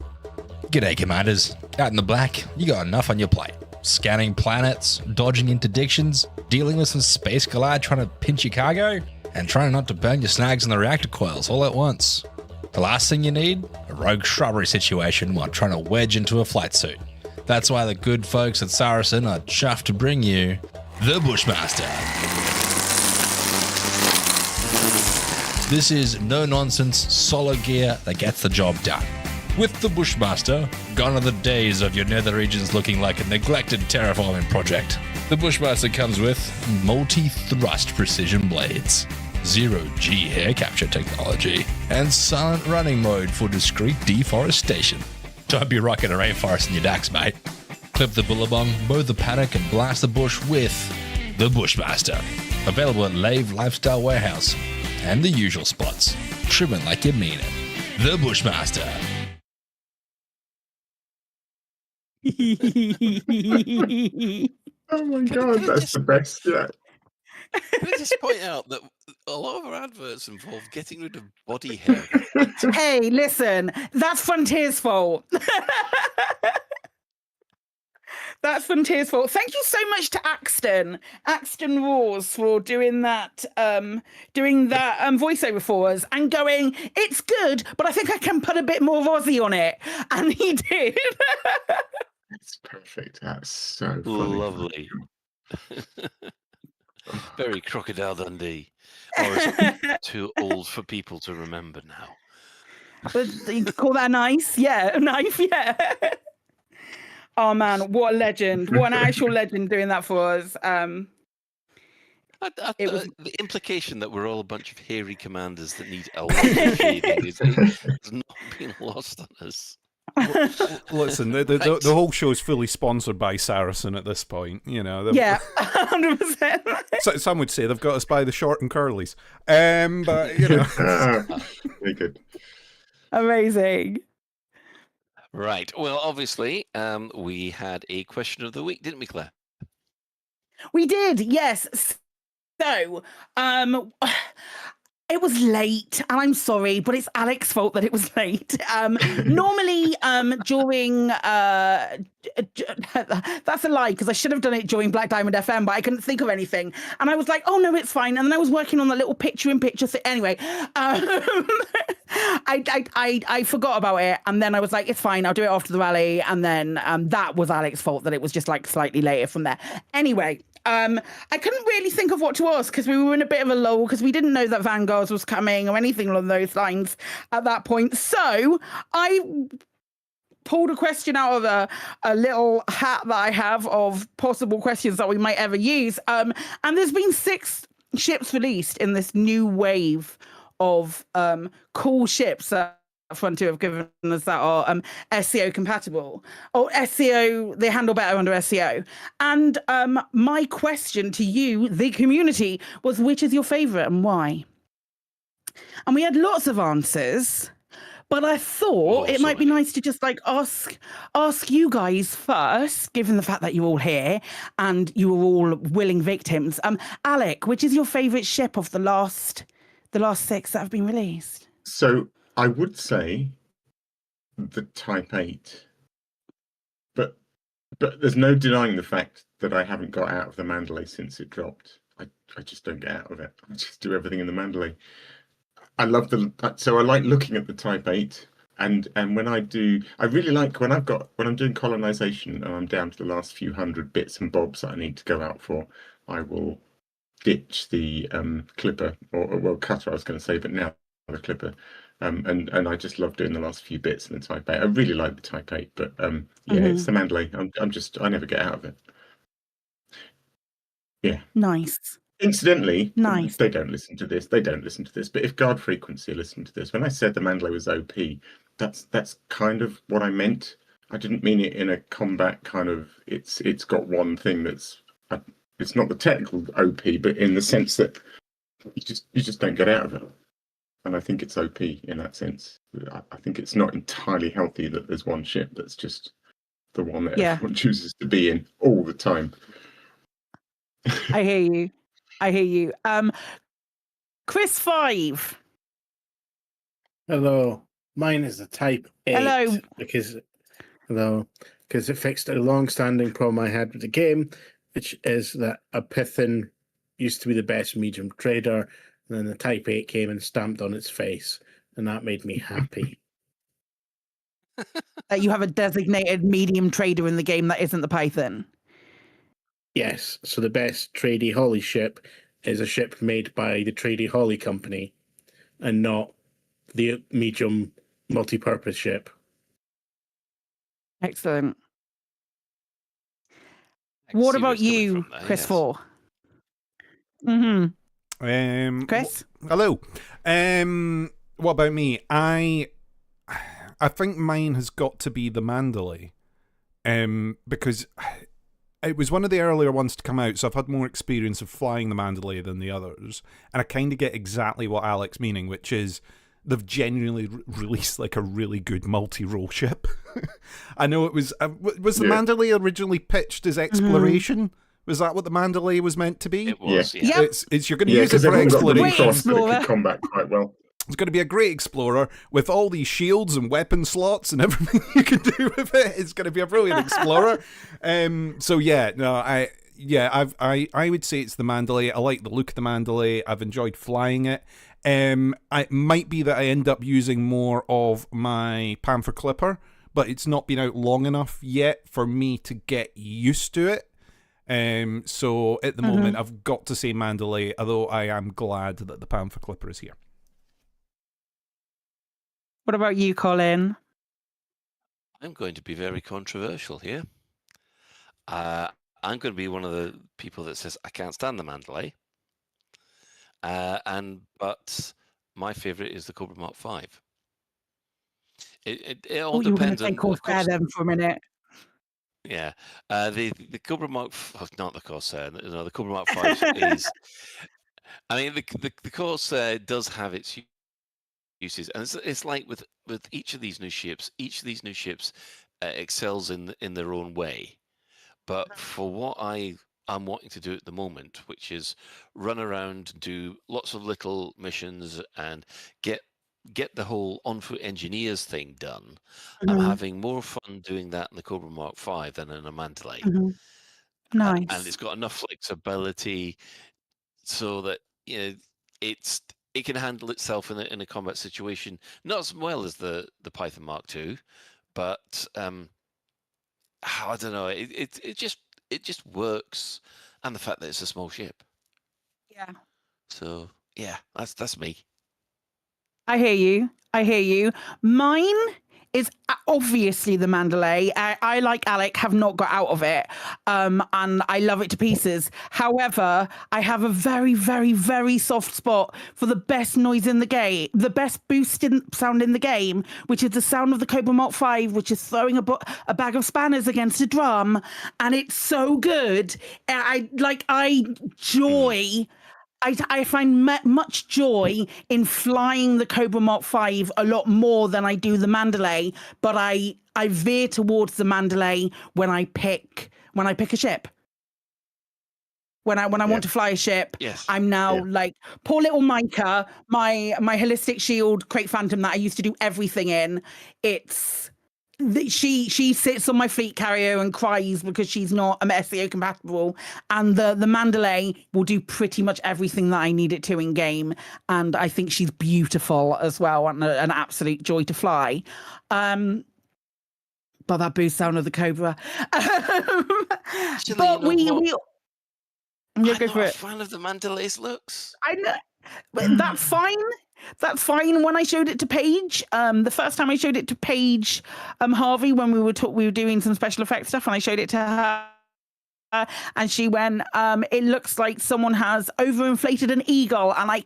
G'day, Commanders. Out in the black, you got enough on your plate. Scanning planets, dodging interdictions, dealing with some space collide trying to pinch your cargo, and trying not to burn your snags in the reactor coils all at once. The last thing you need? A rogue shrubbery situation while trying to wedge into a flight suit. That's why the good folks at Saracen are chuffed to bring you the Bushmaster. This is no-nonsense, solid gear that gets the job done. With the Bushmaster, gone are the days of your nether regions looking like a neglected terraforming project. The Bushmaster comes with multi-thrust precision blades, zero-G hair capture technology, and silent running mode for discreet deforestation. Don't be rocking a rainforest in your Dax, mate. Clip the Bullabong, mow the paddock, and blast the bush with the Bushmaster. Available at Lave Lifestyle Warehouse and the usual spots. Trim it like you mean it. The Bushmaster. Oh my god, that's the best yet. Can I just point out that a lot of our adverts involve getting rid of body hair? Hey, listen, that's Frontier's fault. That's Frontier's fault. Thank you so much to Axton Roars, for doing that voiceover for us and going, it's good, but I think I can put a bit more Aussie on it. And he did. That's perfect. That's so funny. Lovely. Very Crocodile Dundee. Or is it too old for people to remember now? You call that nice? Yeah, nice, yeah. Oh man, what a legend. What an actual legend doing that for us. It was the implication that we're all a bunch of hairy commanders that need a lot of shaving has not been lost on us. Listen, the whole show is fully sponsored by Saracen at this point. You know, yeah, 100%. So, some would say they've got us by the short and curlies, but you know, very good, amazing. Right. Well, obviously, we had a question of the week, didn't we, Claire? We did, yes. So, it was late, and I'm sorry, but it's Alex's fault that it was late. Normally, during that's a lie, because I should have done it during Black Diamond FM, but I couldn't think of anything, and I was like, "Oh no, it's fine." And then I was working on the little picture-in-picture thing. Anyway, I forgot about it, and then I was like, "It's fine, I'll do it after the rally." And then that was Alex's fault that it was just like slightly later from there. Anyway. I couldn't really think of what to ask because we were in a bit of a lull because we didn't know that Vanguard was coming or anything along those lines at that point. So I pulled a question out of a little hat that I have of possible questions that we might ever use. And there's been 6 ships released in this new wave of cool ships that Frontier have given us that are SEO compatible, or SEO, they handle better under SEO. And my question to you, the community, was which is your favorite and why? And we had lots of answers, but I thought it might be nice to just like ask you guys first, given the fact that you're all here and you were all willing victims. Alec, which is your favorite ship of the last 6 that have been released? So I would say the Type 8, but there's no denying the fact that I haven't got out of the Mandalay since it dropped. I just don't get out of it. I just do everything in the Mandalay. I love so I like looking at the Type 8, and when I do, I really like when I'm doing colonization and I'm down to the last few hundred bits and bobs that I need to go out for, I will ditch the clipper or cutter I was going to say, but now the clipper. And I just love doing the last few bits in the Type 8. I really like the Type 8, but it's the Mandalay. I never get out of it. Yeah. Nice. Incidentally, nice. They don't listen to this. But if Guard Frequency listened to this, when I said the Mandalay was OP, that's kind of what I meant. I didn't mean it in a combat kind of. It's got one thing that's. It's not the technical OP, but in the sense that you just don't get out of it. And I think it's OP in that sense. I think it's not entirely healthy that there's one ship that's just the one that everyone chooses to be in all the time. I hear you. Chris 5. Hello. Mine is the Type 8. Hello. Because though, because it fixed a long-standing problem I had with the game, which is that a Python used to be the best medium trader, and then the Type 8 came and stamped on its face, and that made me happy. That you have a designated medium trader in the game that isn't the Python. Yes, so the best Trady Holly ship is a ship made by the Trady Holly company, and not the medium multi-purpose ship. Excellent. What about you, Chris? Four. Mm-hmm. Chris? Hello. What about me? I think mine has got to be the Mandalay. Because it was one of the earlier ones to come out, so I've had more experience of flying the Mandalay than the others. And I kind of get exactly what Alec's meaning, which is they've genuinely released like a really good multi-role ship. I know it was the Mandalay originally pitched as exploration? Was that what the Mandalay was meant to be? It was, yeah. It's you're going to use it for exploration. But it could combat quite well. It's going to be a great explorer with all these shields and weapon slots and everything you can do with it. It's going to be a brilliant explorer. So yeah, no, I would say it's the Mandalay. I like the look of the Mandalay. I've enjoyed flying it. It might be that I end up using more of my Panther Clipper, but it's not been out long enough yet for me to get used to it. So at the moment, I've got to say Mandalay, although I am glad that the Panther Clipper is here. What about you, Colin? I'm going to be very controversial here. I'm going to be one of the people that says I can't stand the Mandalay. But my favourite is the Cobra Mark 5. It all depends on. Corsair then for a minute. Yeah, the Cobra Mark, not the Corsair. No, the Cobra Mark 5 is. I mean, the Corsair does have its uses, and it's like with each of these new ships. Each of these new ships excels in their own way. But for what I'm wanting to do at the moment, which is run around, do lots of little missions, and get the whole on-foot engineers thing done, I'm having more fun doing that in the Cobra Mark 5 than in a Mandalay. Nice. And it's got enough flexibility so that it can handle itself in a combat situation, not as well as the Python Mark II, but I don't know. It just works, and the fact that it's a small ship. Yeah. So yeah, that's me. I hear you. Mine is obviously the Mandalay. I, like Alec, have not got out of it, and I love it to pieces. However, I have a very, very, very soft spot for the best noise in the game, the best sound in the game, which is the sound of the Cobra Mark 5, which is throwing a bag of spanners against a drum, and it's so good. I find much joy in flying the Cobra Mark 5 a lot more than I do the Mandalay, but I veer towards the Mandalay when I pick a ship. When I want to fly a ship, I'm now like poor little Micah, my holistic shield Crate Phantom that I used to do everything in. She sits on my fleet carrier and cries because she's not SEO compatible, and the Mandalay will do pretty much everything that I need it to in game, and I think she's beautiful as well and an absolute joy to fly. But that boost sound of the Cobra. But I'm not a fan of the Mandalay's looks. I know. But that's fine. That's fine. When I showed it to Paige, the first time I showed it to Paige, Harvey, when we were doing some special effects stuff, and I showed it to her, and she went, "It looks like someone has overinflated an eagle," and I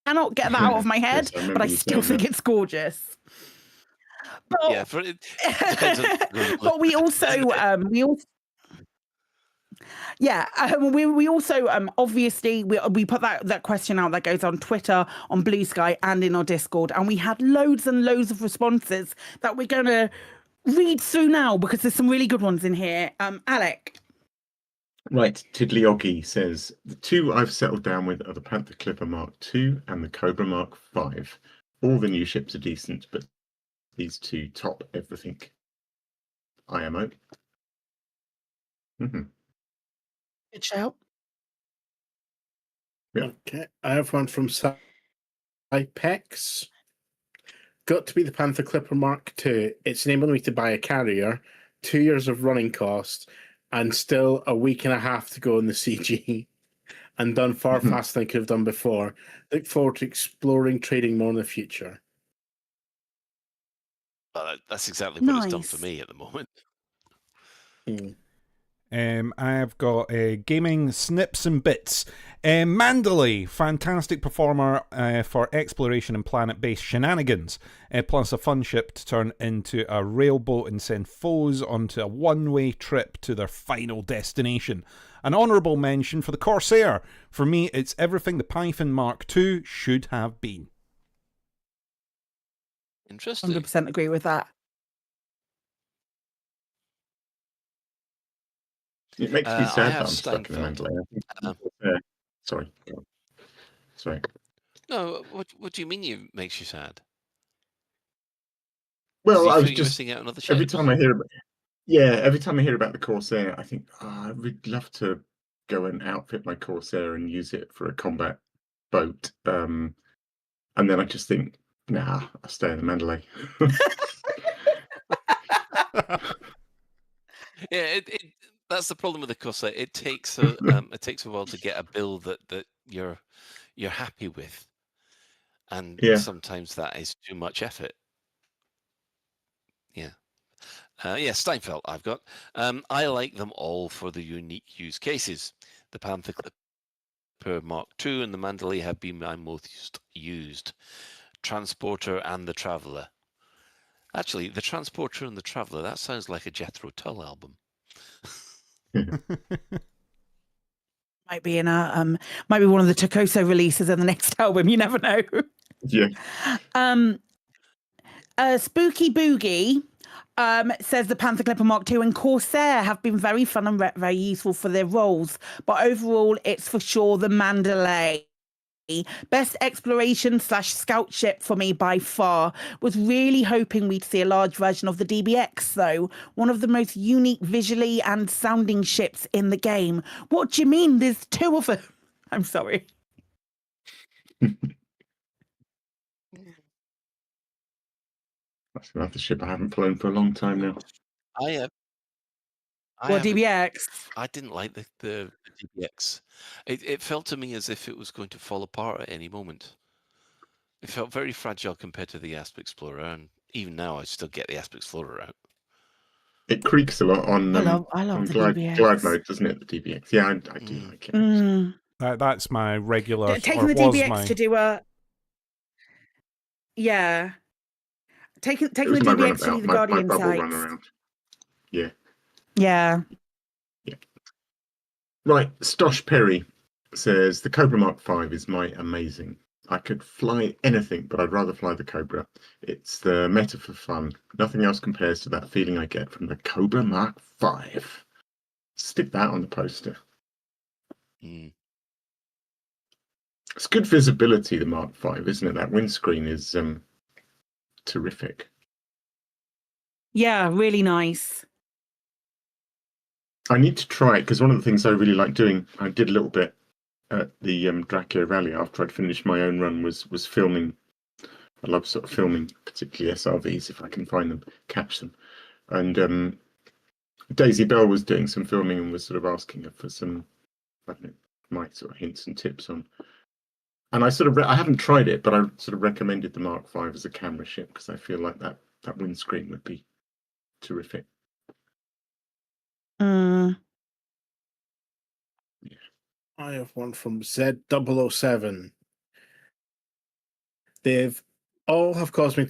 cannot get that out of my head, but I still think it's gorgeous. But, yeah, it depends on but we also. Yeah, we also obviously we put that question out that goes on Twitter, on Blue Sky, and in our Discord, and we had loads and loads of responses that we're going to read through now because there's some really good ones in here. Alec. Right, Tidliogi says, the two I've settled down with are the Panther Clipper Mark II and the Cobra Mark V. All the new ships are decent, but these two top everything IMO. Mm-hmm. Good shout. Yep. Okay, I have one from Ipex. Got to be the Panther Clipper Mark II. It's enabled me to buy a carrier, 2 years of running cost, and still a week and a half to go in the CG. And done far faster than I could have done before. Look forward to exploring trading more in the future. Well, that's exactly what it's done for Nice. me at the moment. I've got gaming snips and bits. Mandalay, fantastic performer for exploration and planet-based shenanigans, plus a fun ship to turn into a railboat and send foes onto a one-way trip to their final destination. An honourable mention for the Corsair. For me, it's everything the Python Mark II should have been. Interesting. 100% agree with that. It makes me I sad have that I'm stuck in the Steinfeld. Mandalay. Sorry. Go on. Sorry. No, what do you mean it makes you sad? Well, you I was feel you're just missing out on other every ships? time I hear about every time I hear about the Corsair, I think I would love to go and outfit my Corsair and use it for a combat boat. And then I just think, nah, I'll stay in the Mandalay. Yeah, that's the problem with the Corsair. It takes a while to get a build that you're happy with, and sometimes that is too much effort. Yeah. Steinfeld, I've got. I like them all for the unique use cases. The Panther Clipper Mark II and the Mandalay have been my most used. Transporter and the Traveller. Actually, the Transporter and the Traveller, that sounds like a Jethro Tull album. Might be might be one of the Tokoso releases in the next album. You never know. Yeah. Spooky Boogie says the Panther Clipper Mark II and Corsair have been very fun and very useful for their roles, but overall, it's for sure the Mandalay. Best exploration / scout ship for me by far. Was really hoping we'd see a large version of the DBX though. One of the most unique visually and sounding ships in the game. What do you mean there's two of them? I'm sorry. That's another ship I haven't flown for a long time now. DBX? I didn't like the DBX. It felt to me as if it was going to fall apart at any moment. It felt very fragile compared to the Asp Explorer, and even now I still get the Asp Explorer out. It creaks a lot on, I love on the glide DBX. mode, doesn't it? The DBX. Yeah, I do like it. That's my regular. Taking the DBX to do a. Yeah. Taking the DBX to do the Guardian my bubble sites. run around. Yeah. Yeah. Right, Stosh Perry says the Cobra Mark V is my amazing. I could fly anything, but I'd rather fly the Cobra. It's the meta for fun. Nothing else compares to that feeling I get from the Cobra Mark V. Stick that on the poster. It's good visibility, the Mark V, isn't it? That windscreen is terrific. Yeah, really nice. I need to try it because one of the things I really like doing, I did a little bit at the Dracula Rally after I'd finished my own run, was filming. I love sort of filming, particularly SRVs if I can find them, catch them. And Daisy Bell was doing some filming and was sort of asking her for some, I don't know, my sort of hints and tips on. And I sort of, I haven't tried it, but I sort of recommended the Mark V as a camera ship because I feel like that windscreen would be terrific. I have one from Z007. They've all caused me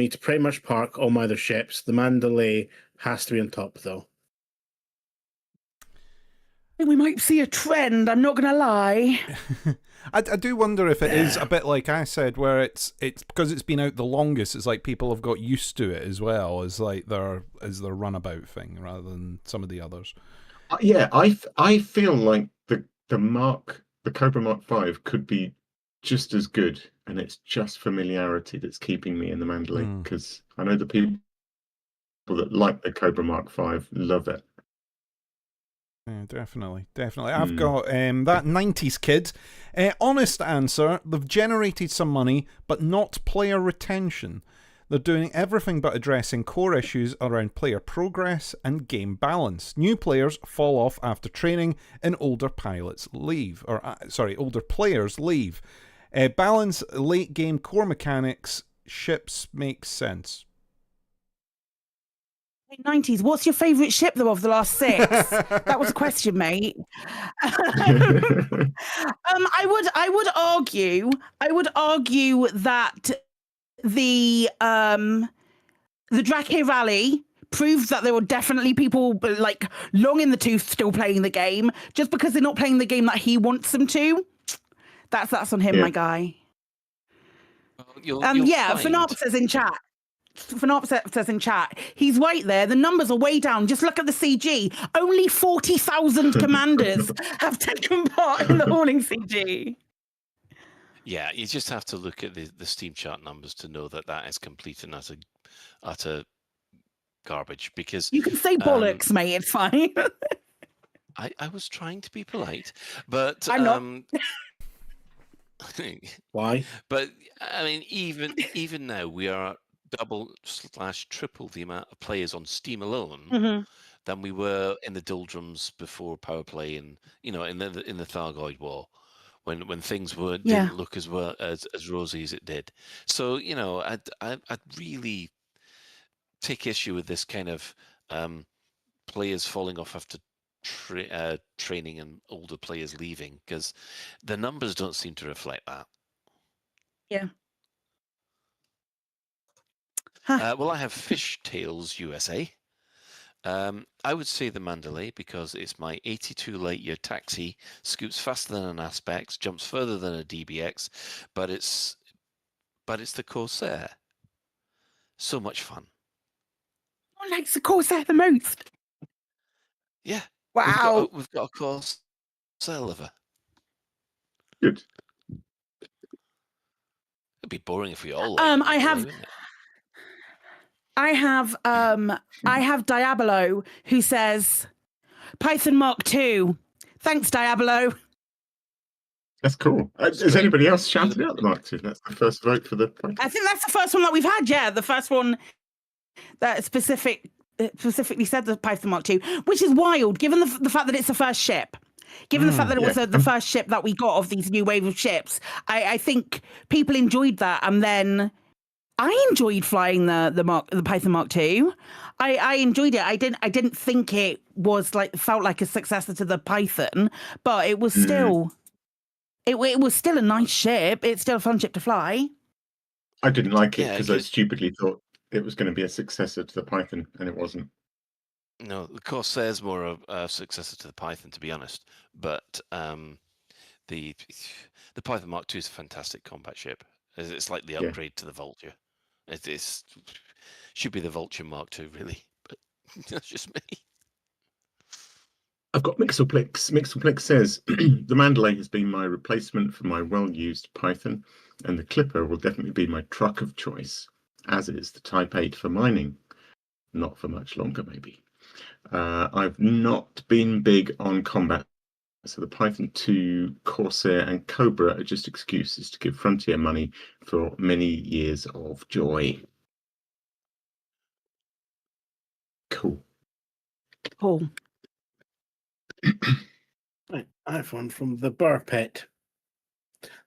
to pretty much park all my other ships. The Mandalay has to be on top, though. We might see a trend, I'm not going to lie. I do wonder if it is a bit like I said, where it's because it's been out the longest, it's like people have got used to it as well as like their runabout thing rather than some of the others. Yeah, I feel like the Cobra Mark V could be just as good and it's just familiarity that's keeping me in the Mandalay, because I know the people that like the Cobra Mark V love it. Yeah, definitely. I've got that 90s kid. Honest answer, they've generated some money, but not player retention. They're doing everything but addressing core issues around player progress and game balance. New players fall off after training, and older players leave. Balance late game core mechanics, ships make sense. 90s. What's your favourite ship though of the last 6? That was a question, mate. I would argue that the Drake Rally proves that there were definitely people like long in the tooth still playing the game. Just because they're not playing the game that he wants them to, that's on him, my guy. Fanop says in chat. He's right there. The numbers are way down. Just look at the CG. Only 40,000 commanders have taken part in the hauling CG. Yeah, you just have to look at the Steam chart numbers to know that is complete and utter garbage. Because you can say bollocks, mate. It's fine. I was trying to be polite, but I'm not. Why? But I mean, even now we are double/triple the amount of players on Steam alone than we were in the doldrums before Power Play, and in the Thargoid War, when things didn't look as well as rosy as it did. So I'd really take issue with this kind of players falling off after training and older players leaving, because the numbers don't seem to reflect that. Yeah. Well, I have Fishtails USA. I would say the Mandalay because it's my 82 light year taxi, scoots faster than an Aspex, jumps further than a DBX, but it's the Corsair. So much fun. Who likes the Corsair the most? Yeah. Wow. We've got a Corsair lover. Good. It'd be boring if we all. I have Diablo who says Python Mark II. Thanks, Diablo. That's cool. Has anybody else shouted out the Mark II? That's the first vote for the Python. I think that's the first one that we've had. Yeah, the first one that specifically said the Python Mark II, which is wild given the fact that it's the first ship. Given the fact that it was the first ship that we got of these new wave of ships, I think people enjoyed that, and then I enjoyed flying the Python Mark II. I enjoyed it. I didn't think it was felt like a successor to the Python, but it was still it was still a nice ship. It's still a fun ship to fly. I didn't like it because I stupidly thought it was going to be a successor to the Python, and it wasn't. No, the Corsair's more of a successor to the Python, to be honest. But the Python Mark II is a fantastic combat ship. It's like the upgrade to the Vulture. It should be the Vulture Mark II, really. But that's just me. I've got Mixelplix. Mixelplix says, the Mandalay has been my replacement for my well-used Python, and the Clipper will definitely be my truck of choice, as is the Type 8 for mining. Not for much longer, maybe. I've not been big on combat, so the Python 2, Corsair, and Cobra are just excuses to give Frontier money for many years of joy. Cool. Right, I have one from the Burr Pit.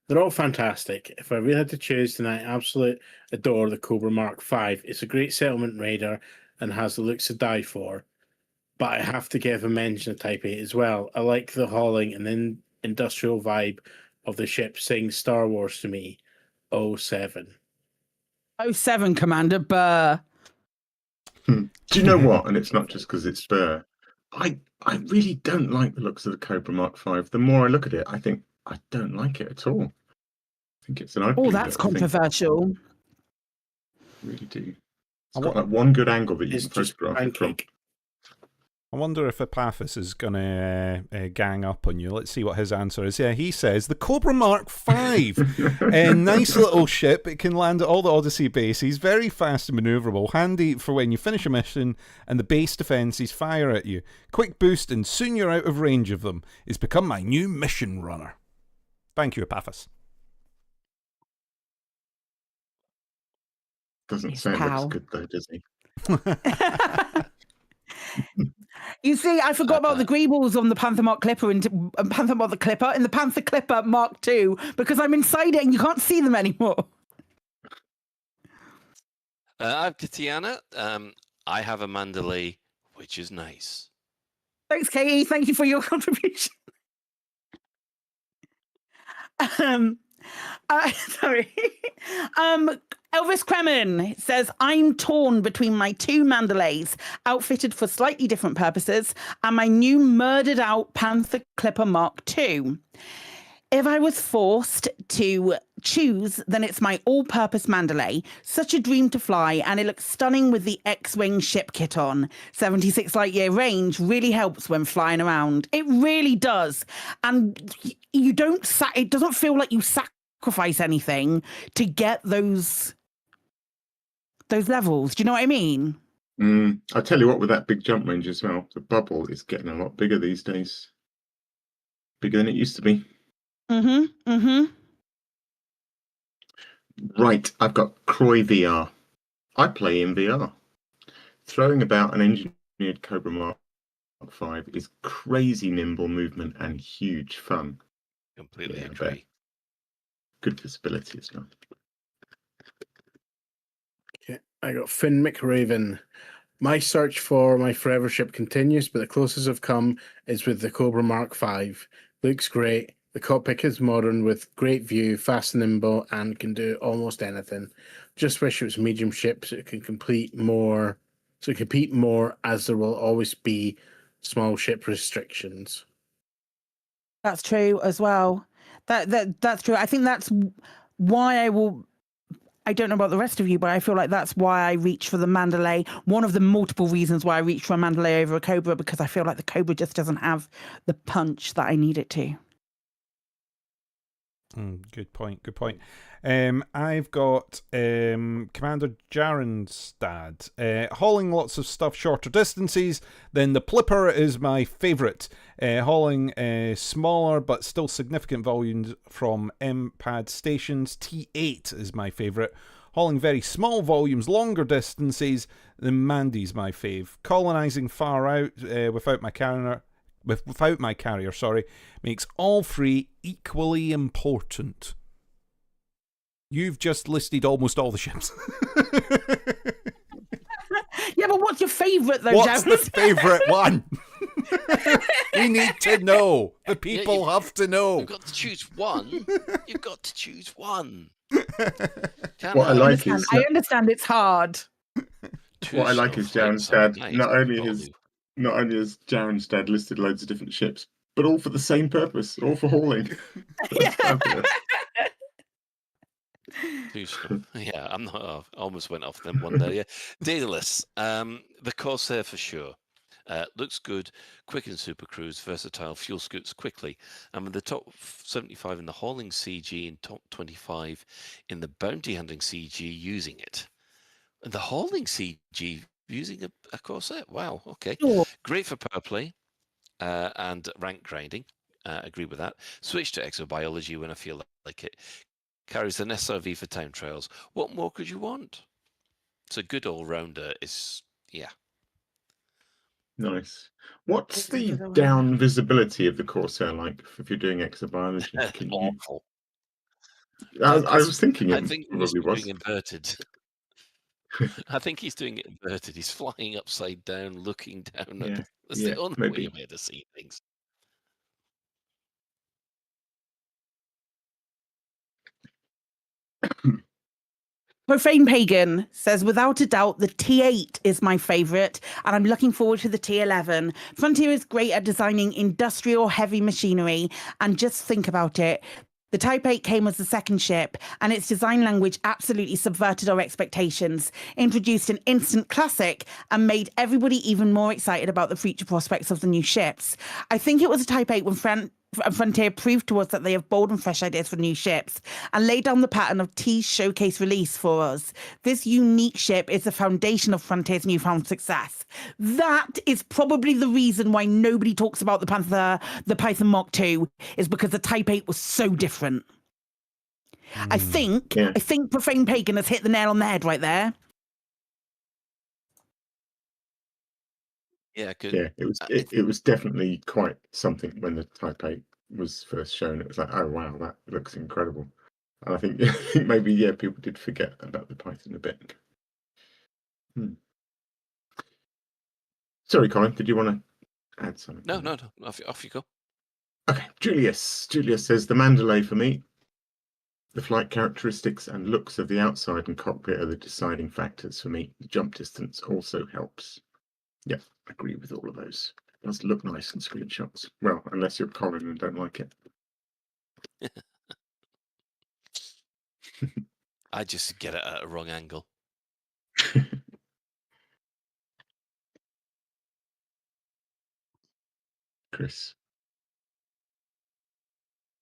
They're all fantastic. If I really had to choose, then I absolutely adore the Cobra Mark V. It's a great settlement raider and has the looks to die for. But I have to give a mention of Type 8 as well. I like the hauling and then industrial vibe of the ship saying Star Wars to me. 07. 07, Commander Burr. Do you know what? And it's not just because it's Burr. I really don't like the looks of the Cobra Mark V. The more I look at it, I think I don't like it at all. I think it's an ugly that's look, controversial. I really do. It's got one good angle that you can photograph it from. wonder if Epaphras is going to gang up on you. Let's see what his answer is. Yeah, he says the Cobra Mark 5. A nice little ship. It can land at all the Odyssey bases. Very fast and maneuverable. Handy for when you finish a mission and the base defenses fire at you. Quick boost and soon you're out of range of them. It's become my new mission runner. Thank you, Epaphras. Doesn't say it looks good though, does he? You see, I forgot about the greebles on the Panther Mark Clipper and Panther Mark the Clipper in the Panther Clipper Mark II because I'm inside it and you can't see them anymore. I'm Tatiana. I have a Mandalay, which is nice. Thanks, Katie. Thank you for your contribution. Sorry. Elvis Kremen says, I'm torn between my two Mandalays, outfitted for slightly different purposes, and my new murdered out Panther Clipper Mark II. If I was forced to choose, then it's my all-purpose Mandalay. Such a dream to fly, and it looks stunning with the X-Wing ship kit on. 76 light-year range really helps when flying around. It really does. And you don't it doesn't feel like you sacrifice anything to get those levels. Do you know what I mean? I tell you what, with that big jump range as well, the bubble is getting a lot bigger these days. Bigger than it used to be. Right, I've got Croy VR. I play in VR. Throwing about an engineered Cobra Mark 5 is crazy nimble movement and huge fun. Completely agree. Good visibility as well. Okay, I got Finn McRaven. My search for my forever ship continues, but the closest I've come is with the Cobra Mark 5. Looks great. The cockpit is modern with great view, fast and nimble, and can do almost anything. Just wish it was medium ship so it can compete more, as there will always be small ship restrictions. That's true as well. That's true. I think that's why I don't know about the rest of you, but I feel like that's why I reach for the Mandalay. One of the multiple reasons why I reach for a Mandalay over a Cobra, because I feel like the Cobra just doesn't have the punch that I need it to. Good point. I've got Commander Jarenstad. Hauling lots of stuff shorter distances, then the Plipper is my favourite. Hauling smaller but still significant volumes from M-Pad stations. T8 is my favourite. Hauling very small volumes, longer distances, then Mandy's my fave. Colonising far out without my carrier, makes all three equally important. You've just listed almost all the ships. Yeah, but what's your favourite though, What's James? the favourite one? We need to know. The people have to know. You've got to choose one. You've got to choose one. What I like is I understand it's hard. what I like is Jarenstad. Not only has Jarenstad listed loads of different ships, but all for the same purpose, all for hauling. Yeah, I'm not. I almost went off them one there. Yeah, Daedalus, the Corsair for sure. Looks good, quick and super cruise, versatile, fuel scoots quickly, and with the top 75 in the hauling CG and top 25 in the bounty hunting CG using it. And the hauling CG using a Corsair. Wow, okay. Sure. Great for power play and rank grinding. Agree with that. Switch to exobiology when I feel like it. Carries an SRV for time trials. What more could you want? It's a good all-rounder. Yeah. Nice. What's the down visibility of the Corsair like if you're doing exobiology? Can you... Awful. I was thinking I it think probably he's was. doing inverted. I think he's doing it inverted. He's flying upside down, looking down. Yeah, That's yeah, the only maybe. way to see things. Profane Pagan says, without a doubt, the T8 is my favourite, and I'm looking forward to the T11. Frontier is great at designing industrial heavy machinery, and just think about it. The Type 8 came as the second ship, and its design language absolutely subverted our expectations, introduced an instant classic, and made everybody even more excited about the future prospects of the new ships. I think it was a Type 8 when Frontier proved to us that they have bold and fresh ideas for new ships, and laid down the pattern of tease showcase release for us. This unique ship is the foundation of Frontier's newfound success. That is probably the reason why nobody talks about the Python Mark II, is because the Type 8 was so different. I think Profane Pagan has hit the nail on the head right there. Yeah, it was definitely quite something when the Type 8 was first shown. It was like, oh wow, that looks incredible. And I think maybe people did forget about the Python a bit. Sorry, Colin, did you want to add something? No. Off you go. Okay, Julius says the Mandalay for me. The flight characteristics and looks of the outside and cockpit are the deciding factors for me. The jump distance also helps. Yeah, I agree with all of those. It does look nice in screenshots. Well, unless you're Colin and don't like it. I just get it at a wrong angle. Chris.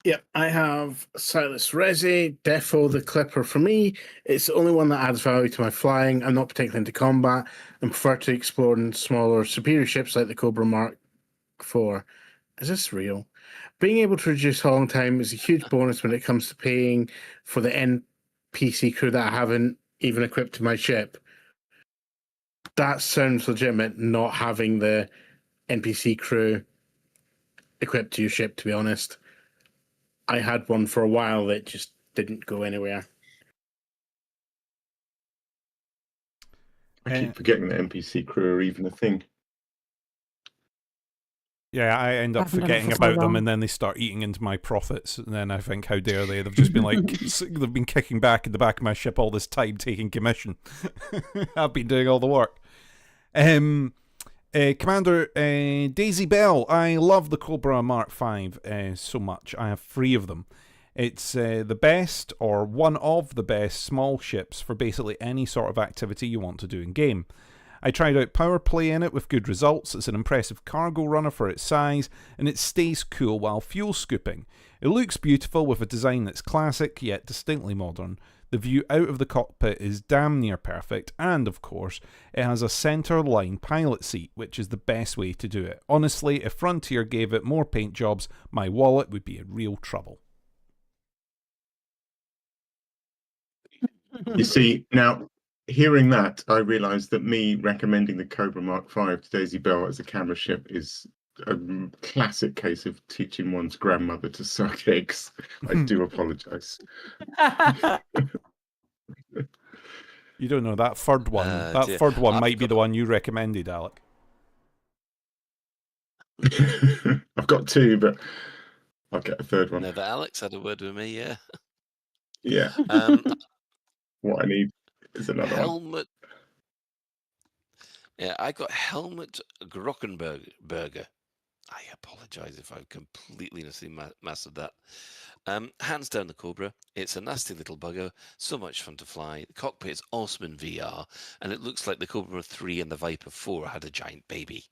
Yep, I have Silas Resi, Defo the Clipper for me. It's the only one that adds value to my flying. I'm not particularly into combat and prefer to explore in smaller, superior ships like the Cobra Mark IV. Is this real? Being able to reduce hauling time is a huge bonus when it comes to paying for the NPC crew that I haven't even equipped to my ship. That sounds legitimate, not having the NPC crew equipped to your ship, to be honest. I had one for a while that just didn't go anywhere. I keep forgetting that NPC crew are even a thing. Yeah, I end up forgetting about them, and then they start eating into my profits. And then I think, how dare they? They've just been like, they've been kicking back in the back of my ship all this time, taking commission. I've been doing all the work. Commander Daisy Bell, I love the Cobra Mark V so much. I have 3 of them. It's the best, or one of the best, small ships for basically any sort of activity you want to do in game. I tried out power play in it with good results. It's an impressive cargo runner for its size, and it stays cool while fuel scooping. It looks beautiful with a design that's classic yet distinctly modern. The view out of the cockpit is damn near perfect, and of course, it has a centre-line pilot seat, which is the best way to do it. Honestly, if Frontier gave it more paint jobs, my wallet would be in real trouble. You see, now, hearing that, I realised that me recommending the Cobra Mark V to Daisy Bell as a camera ship is a classic case of teaching one's grandmother to suck eggs. I do apologise. You don't know, that third one. Third one might be the one you recommended, Alec. I've got 2, but I'll get a third one. No, but Alex had a word with me, yeah. Yeah. What I need is another Helmut. Yeah, I got Helmut Grockenberger. I apologise if I've completely mastered that. Hands down the Cobra. It's a nasty little bugger. So much fun to fly. The cockpit is awesome in VR, and it looks like the Cobra 3 and the Viper 4 had a giant baby.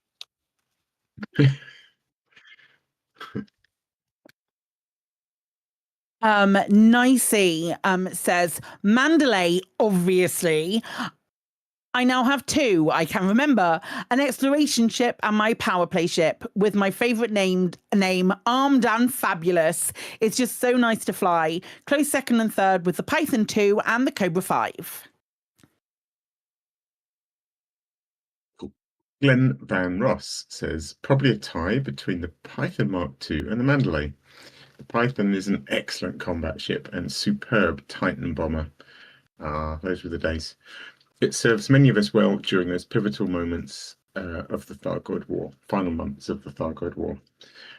Nicey says, Mandalay, obviously. I now have 2, I can remember, an exploration ship and my power play ship, with my favourite name, Armed and Fabulous. It's just so nice to fly. Close second and third with the Python 2 and the Cobra 5. Glenn Van Ross says, probably a tie between the Python Mark II and the Mandalay. The Python is an excellent combat ship and superb Titan bomber. Those were the days. It serves many of us well during those pivotal moments of the Thargoid War, final months of the Thargoid War.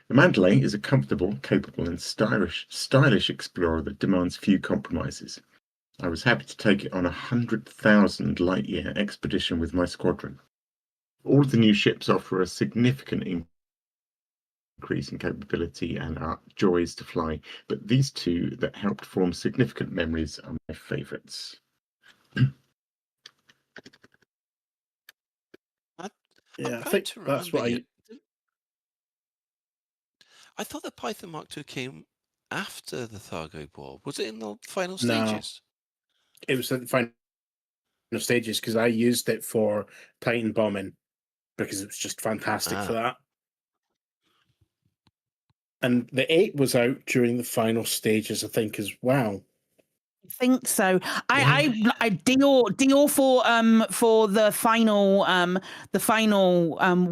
The Mandalay is a comfortable, capable, and stylish explorer that demands few compromises. I was happy to take it on a 100,000 light-year expedition with my squadron. All of the new ships offer a significant increase in capability and are joys to fly. But these two that helped form significant memories are my favourites. Yeah, I think that's what I thought the Python Mark II came after the Thargoid War. Was it in the final No. stages? It was at the final stages because I used it for Titan bombing because it was just fantastic for that. And the 8 was out during the final stages, I think, as well. I think so. I Dior for the final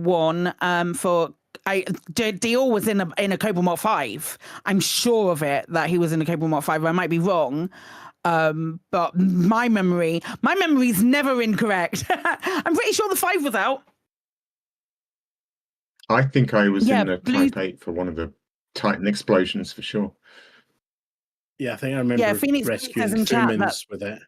one for Dior was in a Cobra Mark 5. I'm sure of it that he was in a Cobra Mark 5. I might be wrong. But my memory's never incorrect. I'm pretty sure the 5 was out. I think I was in the Type 8 for one of the Titan explosions for sure. Yeah, I think I remember rescuing humans with it.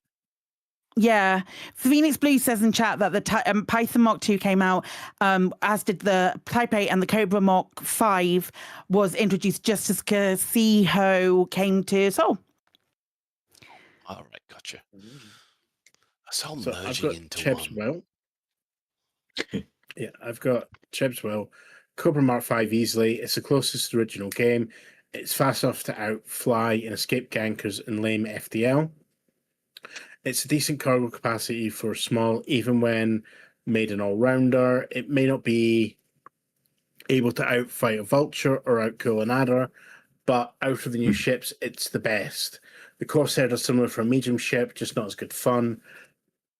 Yeah, Phoenix Blue says in chat that the Python Mark II came out, as did the Type 8, and the Cobra Mark 5 was introduced just as Casiho came to Seoul. All right, gotcha. It's all So merging I've got into Chebswell. Yeah, I've got Chebswell. Cobra Mark 5 easily. It's the closest to the original game. It's fast enough to outfly and escape gankers and lame FDL. It's a decent cargo capacity for small, even when made an all-rounder. It may not be able to outfight a Vulture or outcool an Adder, but out of the new ships, it's the best. The Corsair are similar for a medium ship, just not as good fun.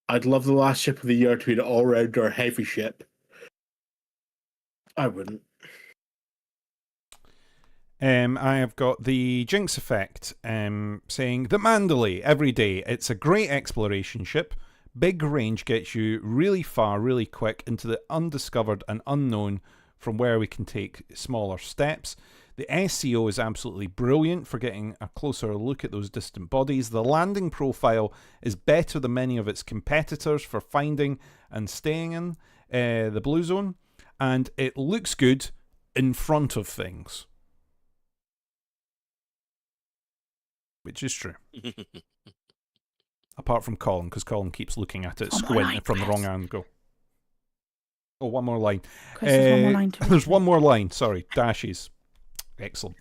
I'd love the last ship of the year to be an all-rounder heavy ship. I wouldn't. I have got the Jinx Effect saying, the Mandalay, every day. It's a great exploration ship. Big range gets you really far, really quick into the undiscovered and unknown from where we can take smaller steps. The SEO is absolutely brilliant for getting a closer look at those distant bodies. The landing profile is better than many of its competitors for finding and staying in the blue zone. And it looks good in front of things. Which is true. Apart from Colin, because Colin keeps looking at it, squinting from the wrong angle. Oh, one more line. There's one more line. There's one more line. Sorry, dashes. Excellent.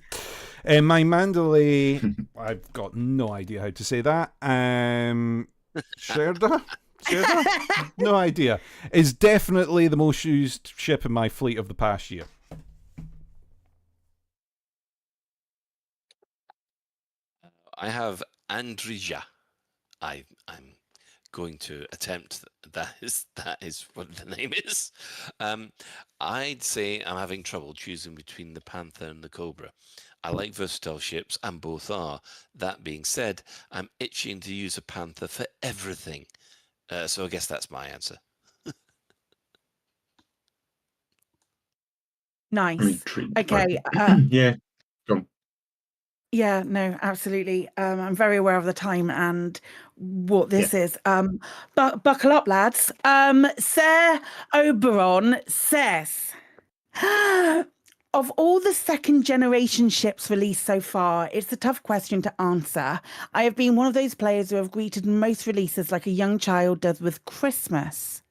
My Mandalay, I've got no idea how to say that. Sherda? No idea. Is definitely the most used ship in my fleet of the past year. I have Andrija. I'm going to attempt that is what the name is. I'd say I'm having trouble choosing between the Panther and the Cobra. I like versatile ships, and both are. That being said, I'm itching to use a Panther for everything. So I guess that's my answer. Nice. Okay. Yeah. Go. Yeah, no, absolutely. I'm very aware of the time and what this is. But buckle up, lads. Sir Oberon says, of all the second generation ships released so far, it's a tough question to answer. I have been one of those players who have greeted most releases like a young child does with Christmas.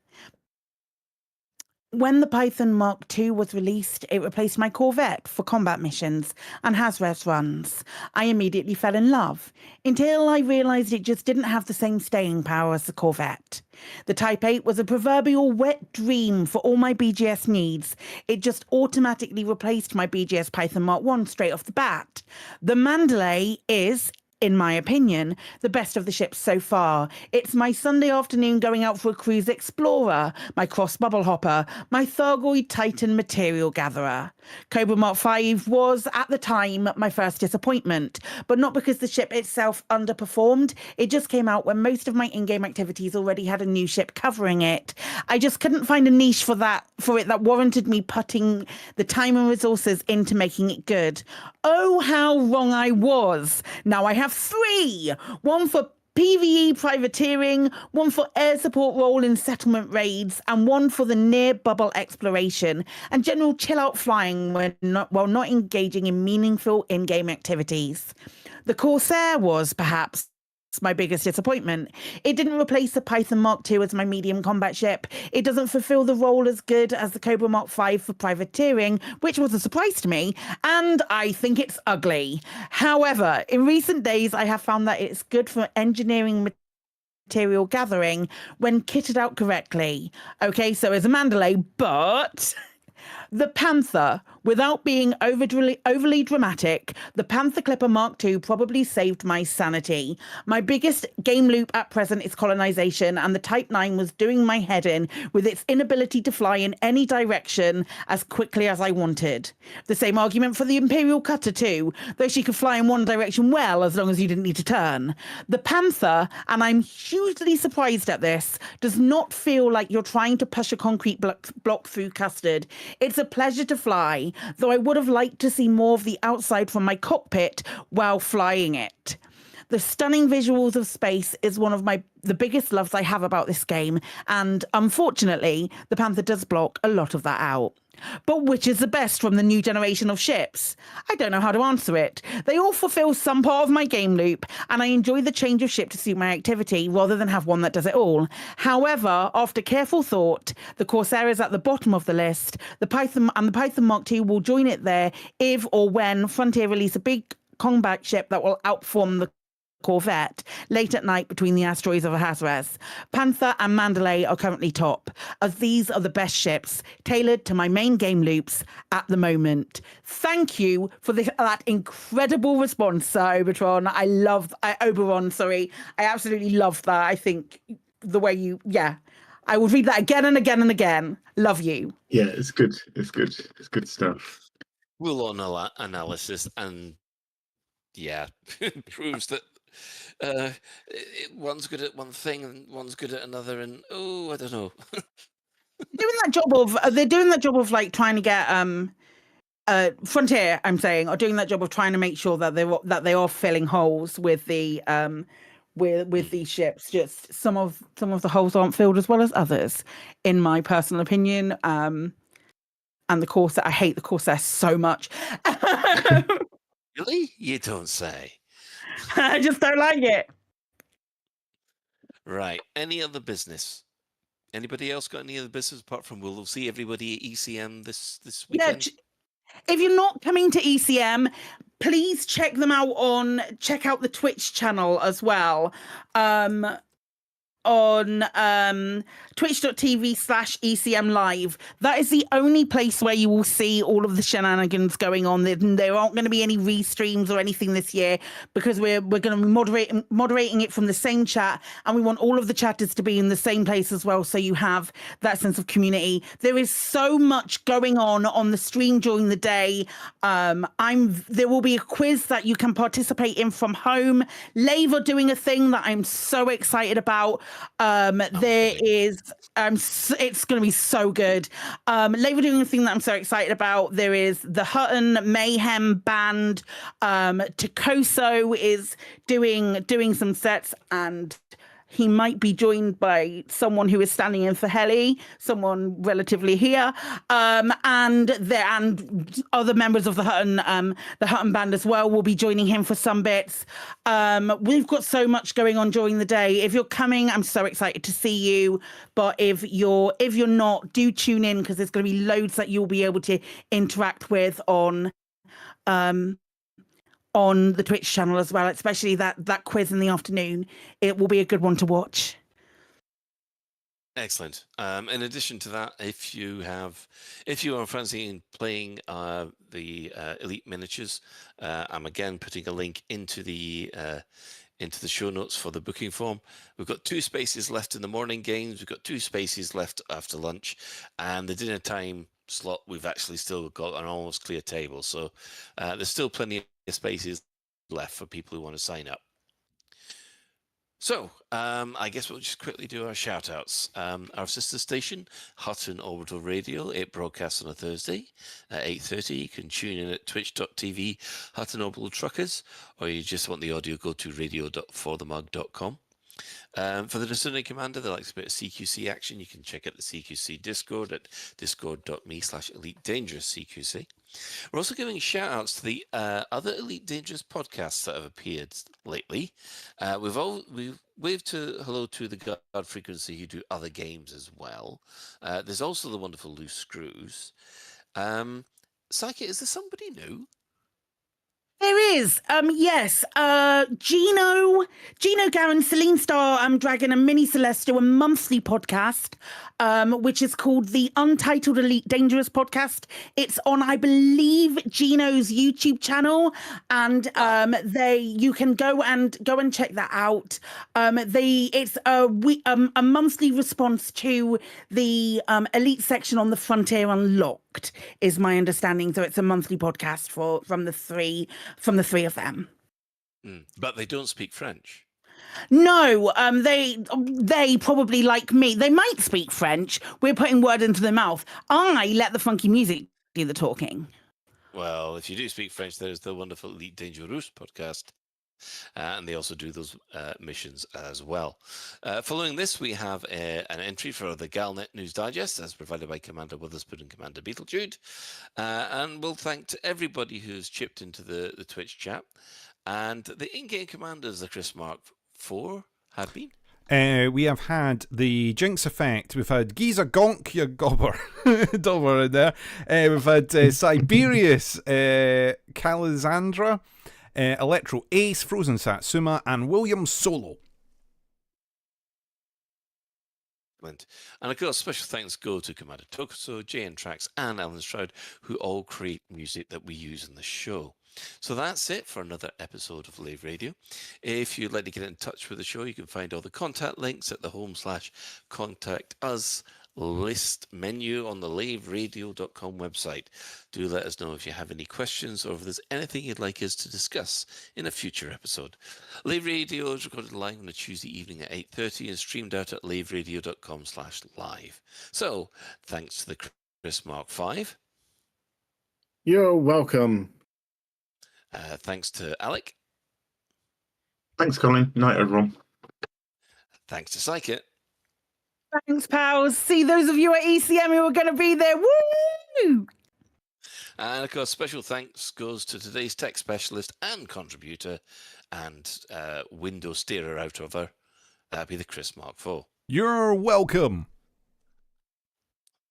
When the Python Mark II was released, it replaced my Corvette for combat missions and HASRES runs. I immediately fell in love, until I realised it just didn't have the same staying power as the Corvette. The Type 8 was a proverbial wet dream for all my BGS needs. It just automatically replaced my BGS Python Mark I straight off the bat. The Mandalay is, in my opinion, the best of the ships so far. It's my Sunday afternoon going out for a cruise explorer, my cross bubble hopper, my Thargoid Titan material gatherer. Cobra Mark 5 was, at the time, my first disappointment, but not because the ship itself underperformed. It just came out when most of my in-game activities already had a new ship covering it. I just couldn't find a niche for it that warranted me putting the time and resources into making it good. Oh, how wrong I was. Now I have 3. One for PvE privateering, one for air support role in settlement raids, and one for the near bubble exploration and general chill out flying while not engaging in meaningful in-game activities. The Corsair was perhaps my biggest disappointment. It didn't replace the Python Mark II as my medium combat ship. It doesn't fulfill the role as good as the Cobra Mark V for privateering, which was a surprise to me, and I think it's ugly. However, in recent days, I have found that it's good for engineering material gathering when kitted out correctly. Okay, so as a Mandalay, but the Panther, without being overly dramatic, the Panther Clipper Mark II probably saved my sanity. My biggest game loop at present is colonization, and the Type 9 was doing my head in with its inability to fly in any direction as quickly as I wanted. The same argument for the Imperial Cutter too, though she could fly in one direction well as long as you didn't need to turn. The Panther, and I'm hugely surprised at this, does not feel like you're trying to push a concrete block through custard. It's a pleasure to fly, though I would have liked to see more of the outside from my cockpit while flying it. The stunning visuals of space is one of the biggest loves I have about this game, and unfortunately, the Panther does block a lot of that out. But which is the best from the new generation of ships? I don't know how to answer it. They all fulfill some part of my game loop, and I enjoy the change of ship to suit my activity rather than have one that does it all. However, after careful thought, the Corsair is at the bottom of the list. The Python Mark II will join it there if or when Frontier release a big combat ship that will outperform the Corvette late at night between the asteroids of Ahasuerus. Panther and Mandalay are currently top, as these are the best ships tailored to my main game loops at the moment. Thank you for that incredible response, Sir Oberon. Oberon, sorry. I absolutely love that. I think the way I would read that again and again and again. Love you. Yeah, it's good. It's good. It's good stuff. We'll on analysis and proves that one's good at one thing and one's good at another, and I don't know. They're doing that job of like trying to get Frontier, I'm saying, are doing that job of trying to make sure that they are filling holes with the with these ships. Just some of the holes aren't filled as well as others, in my personal opinion. And the Corsair, I hate the Corsair so much. Really? You don't say. I just don't like it. Right. Any other business? Anybody else got any other business apart from we'll see everybody at ECM this weekend? Yeah, if you're not coming to ECM, please check out the Twitch channel as well. On twitch.tv/ECM Live. That is the only place where you will see all of the shenanigans going on. There aren't going to be any restreams or anything this year because we're going to be moderating it from the same chat, and we want all of the chatters to be in the same place as well, so you have that sense of community. There is so much going on the stream during the day. There will be a quiz that you can participate in from home. Lave are doing a thing that I'm so excited about. It's going to be so good. Lave are doing a thing that I'm so excited about. There is the Hutton Mayhem band. Takoso is doing some sets, and he might be joined by someone who is standing in for Helly, someone relatively here, and other members of the Hutton band as well will be joining him for some bits. We've got so much going on during the day. If you're coming, I'm so excited to see you. But if you're not, do tune in, because there's going to be loads that you'll be able to interact with on the Twitch channel as well, especially that quiz in the afternoon. It will be a good one to watch. Excellent. In addition to that, if you are fancying playing the Elite Miniatures, I'm again putting a link into the show notes for the booking form. We've got 2 spaces left in the morning games. We've got 2 spaces left after lunch, and the dinner time slot, we've actually still got an almost clear table. So there's still plenty of spaces left for people who want to sign up. So I guess we'll just quickly do our shout outs. Our sister station, Hutton Orbital Radio, it broadcasts on a Thursday at 8:30. You can tune in at twitch.tv Hutton Orbital Truckers, or you just want the audio, go to radio.forthemug.com. For the Discerning Commander that likes a bit of CQC action, you can check out the CQC Discord at discord.me/EliteDangerousCQC. We're also giving shout outs to the other Elite Dangerous podcasts that have appeared lately. We've waved hello to the God Frequency who do other games as well. There's also the wonderful Loose Screws. Psyche, is there somebody new? There is, yes. Gino, Garen, Celine Star, Dragon, and Mini Celeste do a monthly podcast, which is called the Untitled Elite Dangerous Podcast. It's on, I believe, Gino's YouTube channel, and you can go and check that out. It's a monthly response to the Elite section on the Frontier Unlocked, is my understanding. So it's a monthly podcast from the three of them. But they don't speak French. No, they probably, like me, they might speak French. We're putting word into their mouth. I let the funky music do the talking. Well, if you do speak French, there's the wonderful Elite Dangerous podcast. And they also do those missions as well. Following this, we have an entry for the Galnet News Digest, as provided by Commander Witherspoon and Commander Beetlejude. And we'll thank to everybody who's chipped into the Twitch chat. And the in-game commanders, the Chris Mark IV, have been. We have had the Jinx Effect. We've had Giza Gonk, your gobber, Dover in there. We've had Siberius, Calizandra, Electro Ace, Frozen Satsuma, and William Solo. And of course, special thanks go to Commander Tokuso, JN Trax, and Alan Stroud, who all create music that we use in the show. So that's it for another episode of Lave Radio. If you'd like to get in touch with the show, you can find all the contact links at the home/contact us list menu on the laveradio.com website. Do let us know if you have any questions or if there's anything you'd like us to discuss in a future episode. Lave Radio is recorded live on a Tuesday evening at 8:30 and streamed out at laveradio.com/live. So thanks to the Chris Mark V. You're welcome. Thanks to Alec. Thanks, Colin. Night, everyone. Thanks to Psychic. Thanks, pals. See those of you at ECM who are going to be there. Woo! And of course, special thanks goes to today's tech specialist and contributor and window steerer out of her. That'd be the Chris Mark IV. You're welcome.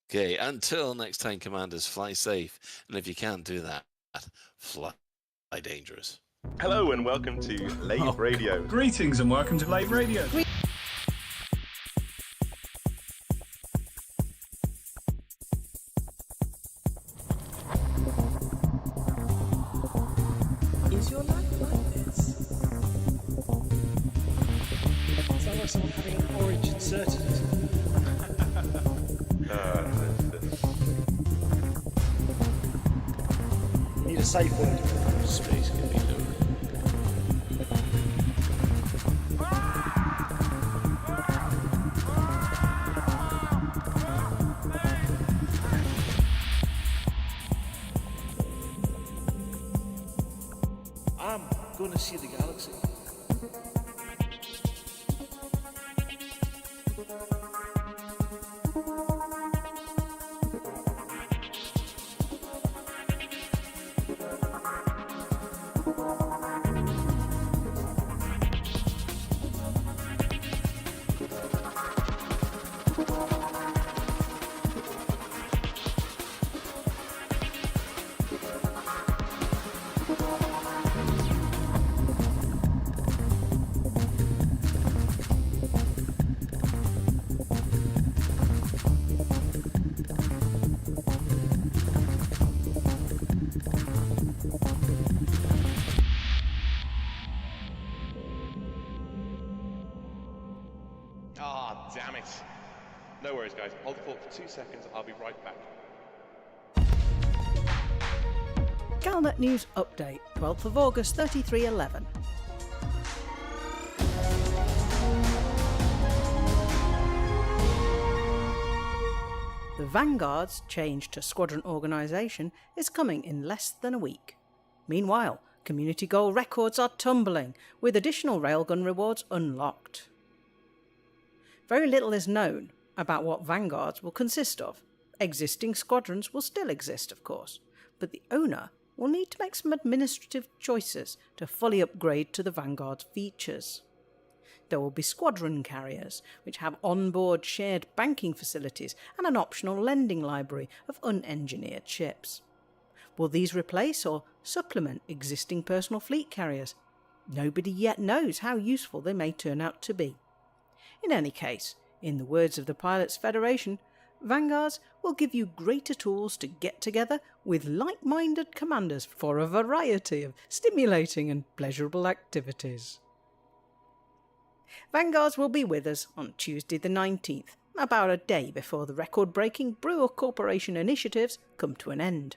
Okay, until next time, Commanders, fly safe. And if you can't do that, fly dangerous. Hello and welcome to Lave Radio. Greetings and welcome to Lave Radio. Is your life like this? Sounds like someone having an orange inserted. You need a safe word. Space can be done. I'm going to see the galaxy. Damn it. No worries, guys. Hold the fort for 2 seconds. I'll be right back. Galnet News Update, 12th of August, 3311. The Vanguard's change to squadron organisation is coming in less than a week. Meanwhile, community goal records are tumbling, with additional railgun rewards unlocked. Very little is known about what vanguards will consist of. Existing squadrons will still exist, of course, but the owner will need to make some administrative choices to fully upgrade to the vanguard's features. There will be squadron carriers, which have onboard shared banking facilities and an optional lending library of unengineered ships. Will these replace or supplement existing personal fleet carriers? Nobody yet knows how useful they may turn out to be. In any case, in the words of the Pilots Federation, vanguards will give you greater tools to get together with like-minded commanders for a variety of stimulating and pleasurable activities. Vanguards will be with us on Tuesday the 19th, about a day before the record-breaking Brewer Corporation initiatives come to an end.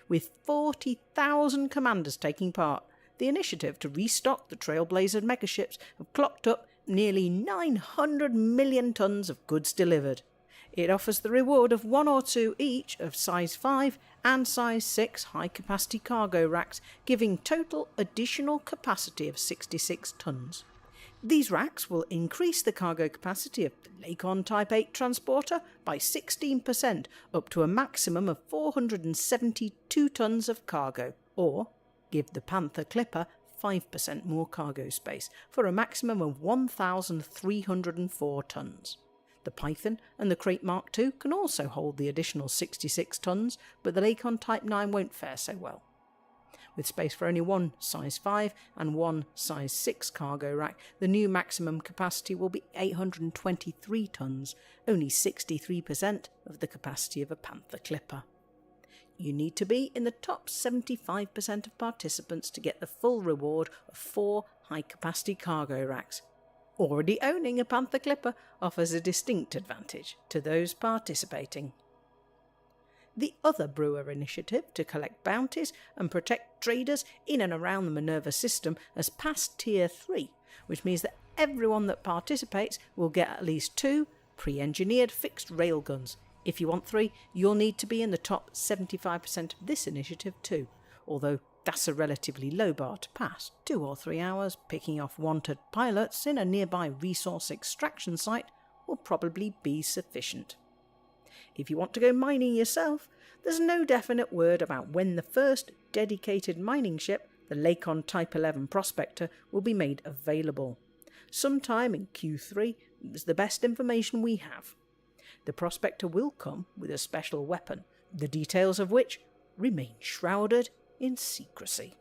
With 40,000 commanders taking part, the initiative to restock the Trailblazer megaships have clocked up nearly 900 million tonnes of goods delivered. It offers the reward of 1 or 2 each of size 5 and size 6 high-capacity cargo racks, giving total additional capacity of 66 tonnes. These racks will increase the cargo capacity of the Lakon Type 8 transporter by 16%, up to a maximum of 472 tonnes of cargo, or give the Panther Clipper 5% more cargo space, for a maximum of 1,304 tonnes. The Python and the Crate Mark II can also hold the additional 66 tonnes, but the Lakon Type 9 won't fare so well. With space for only one size 5 and one size 6 cargo rack, the new maximum capacity will be 823 tonnes, only 63% of the capacity of a Panther Clipper. You need to be in the top 75% of participants to get the full reward of 4 high-capacity cargo racks. Already owning a Panther Clipper offers a distinct advantage to those participating. The other Brewer initiative to collect bounties and protect traders in and around the Minerva system has passed Tier 3, which means that everyone that participates will get at least 2 pre-engineered fixed railguns. If you want 3, you'll need to be in the top 75% of this initiative too, although that's a relatively low bar to pass. 2 or 3 hours picking off wanted pilots in a nearby resource extraction site will probably be sufficient. If you want to go mining yourself, there's no definite word about when the first dedicated mining ship, the Lakon Type 11 Prospector, will be made available. Sometime in Q3 is the best information we have. The Prospector will come with a special weapon, the details of which remain shrouded in secrecy.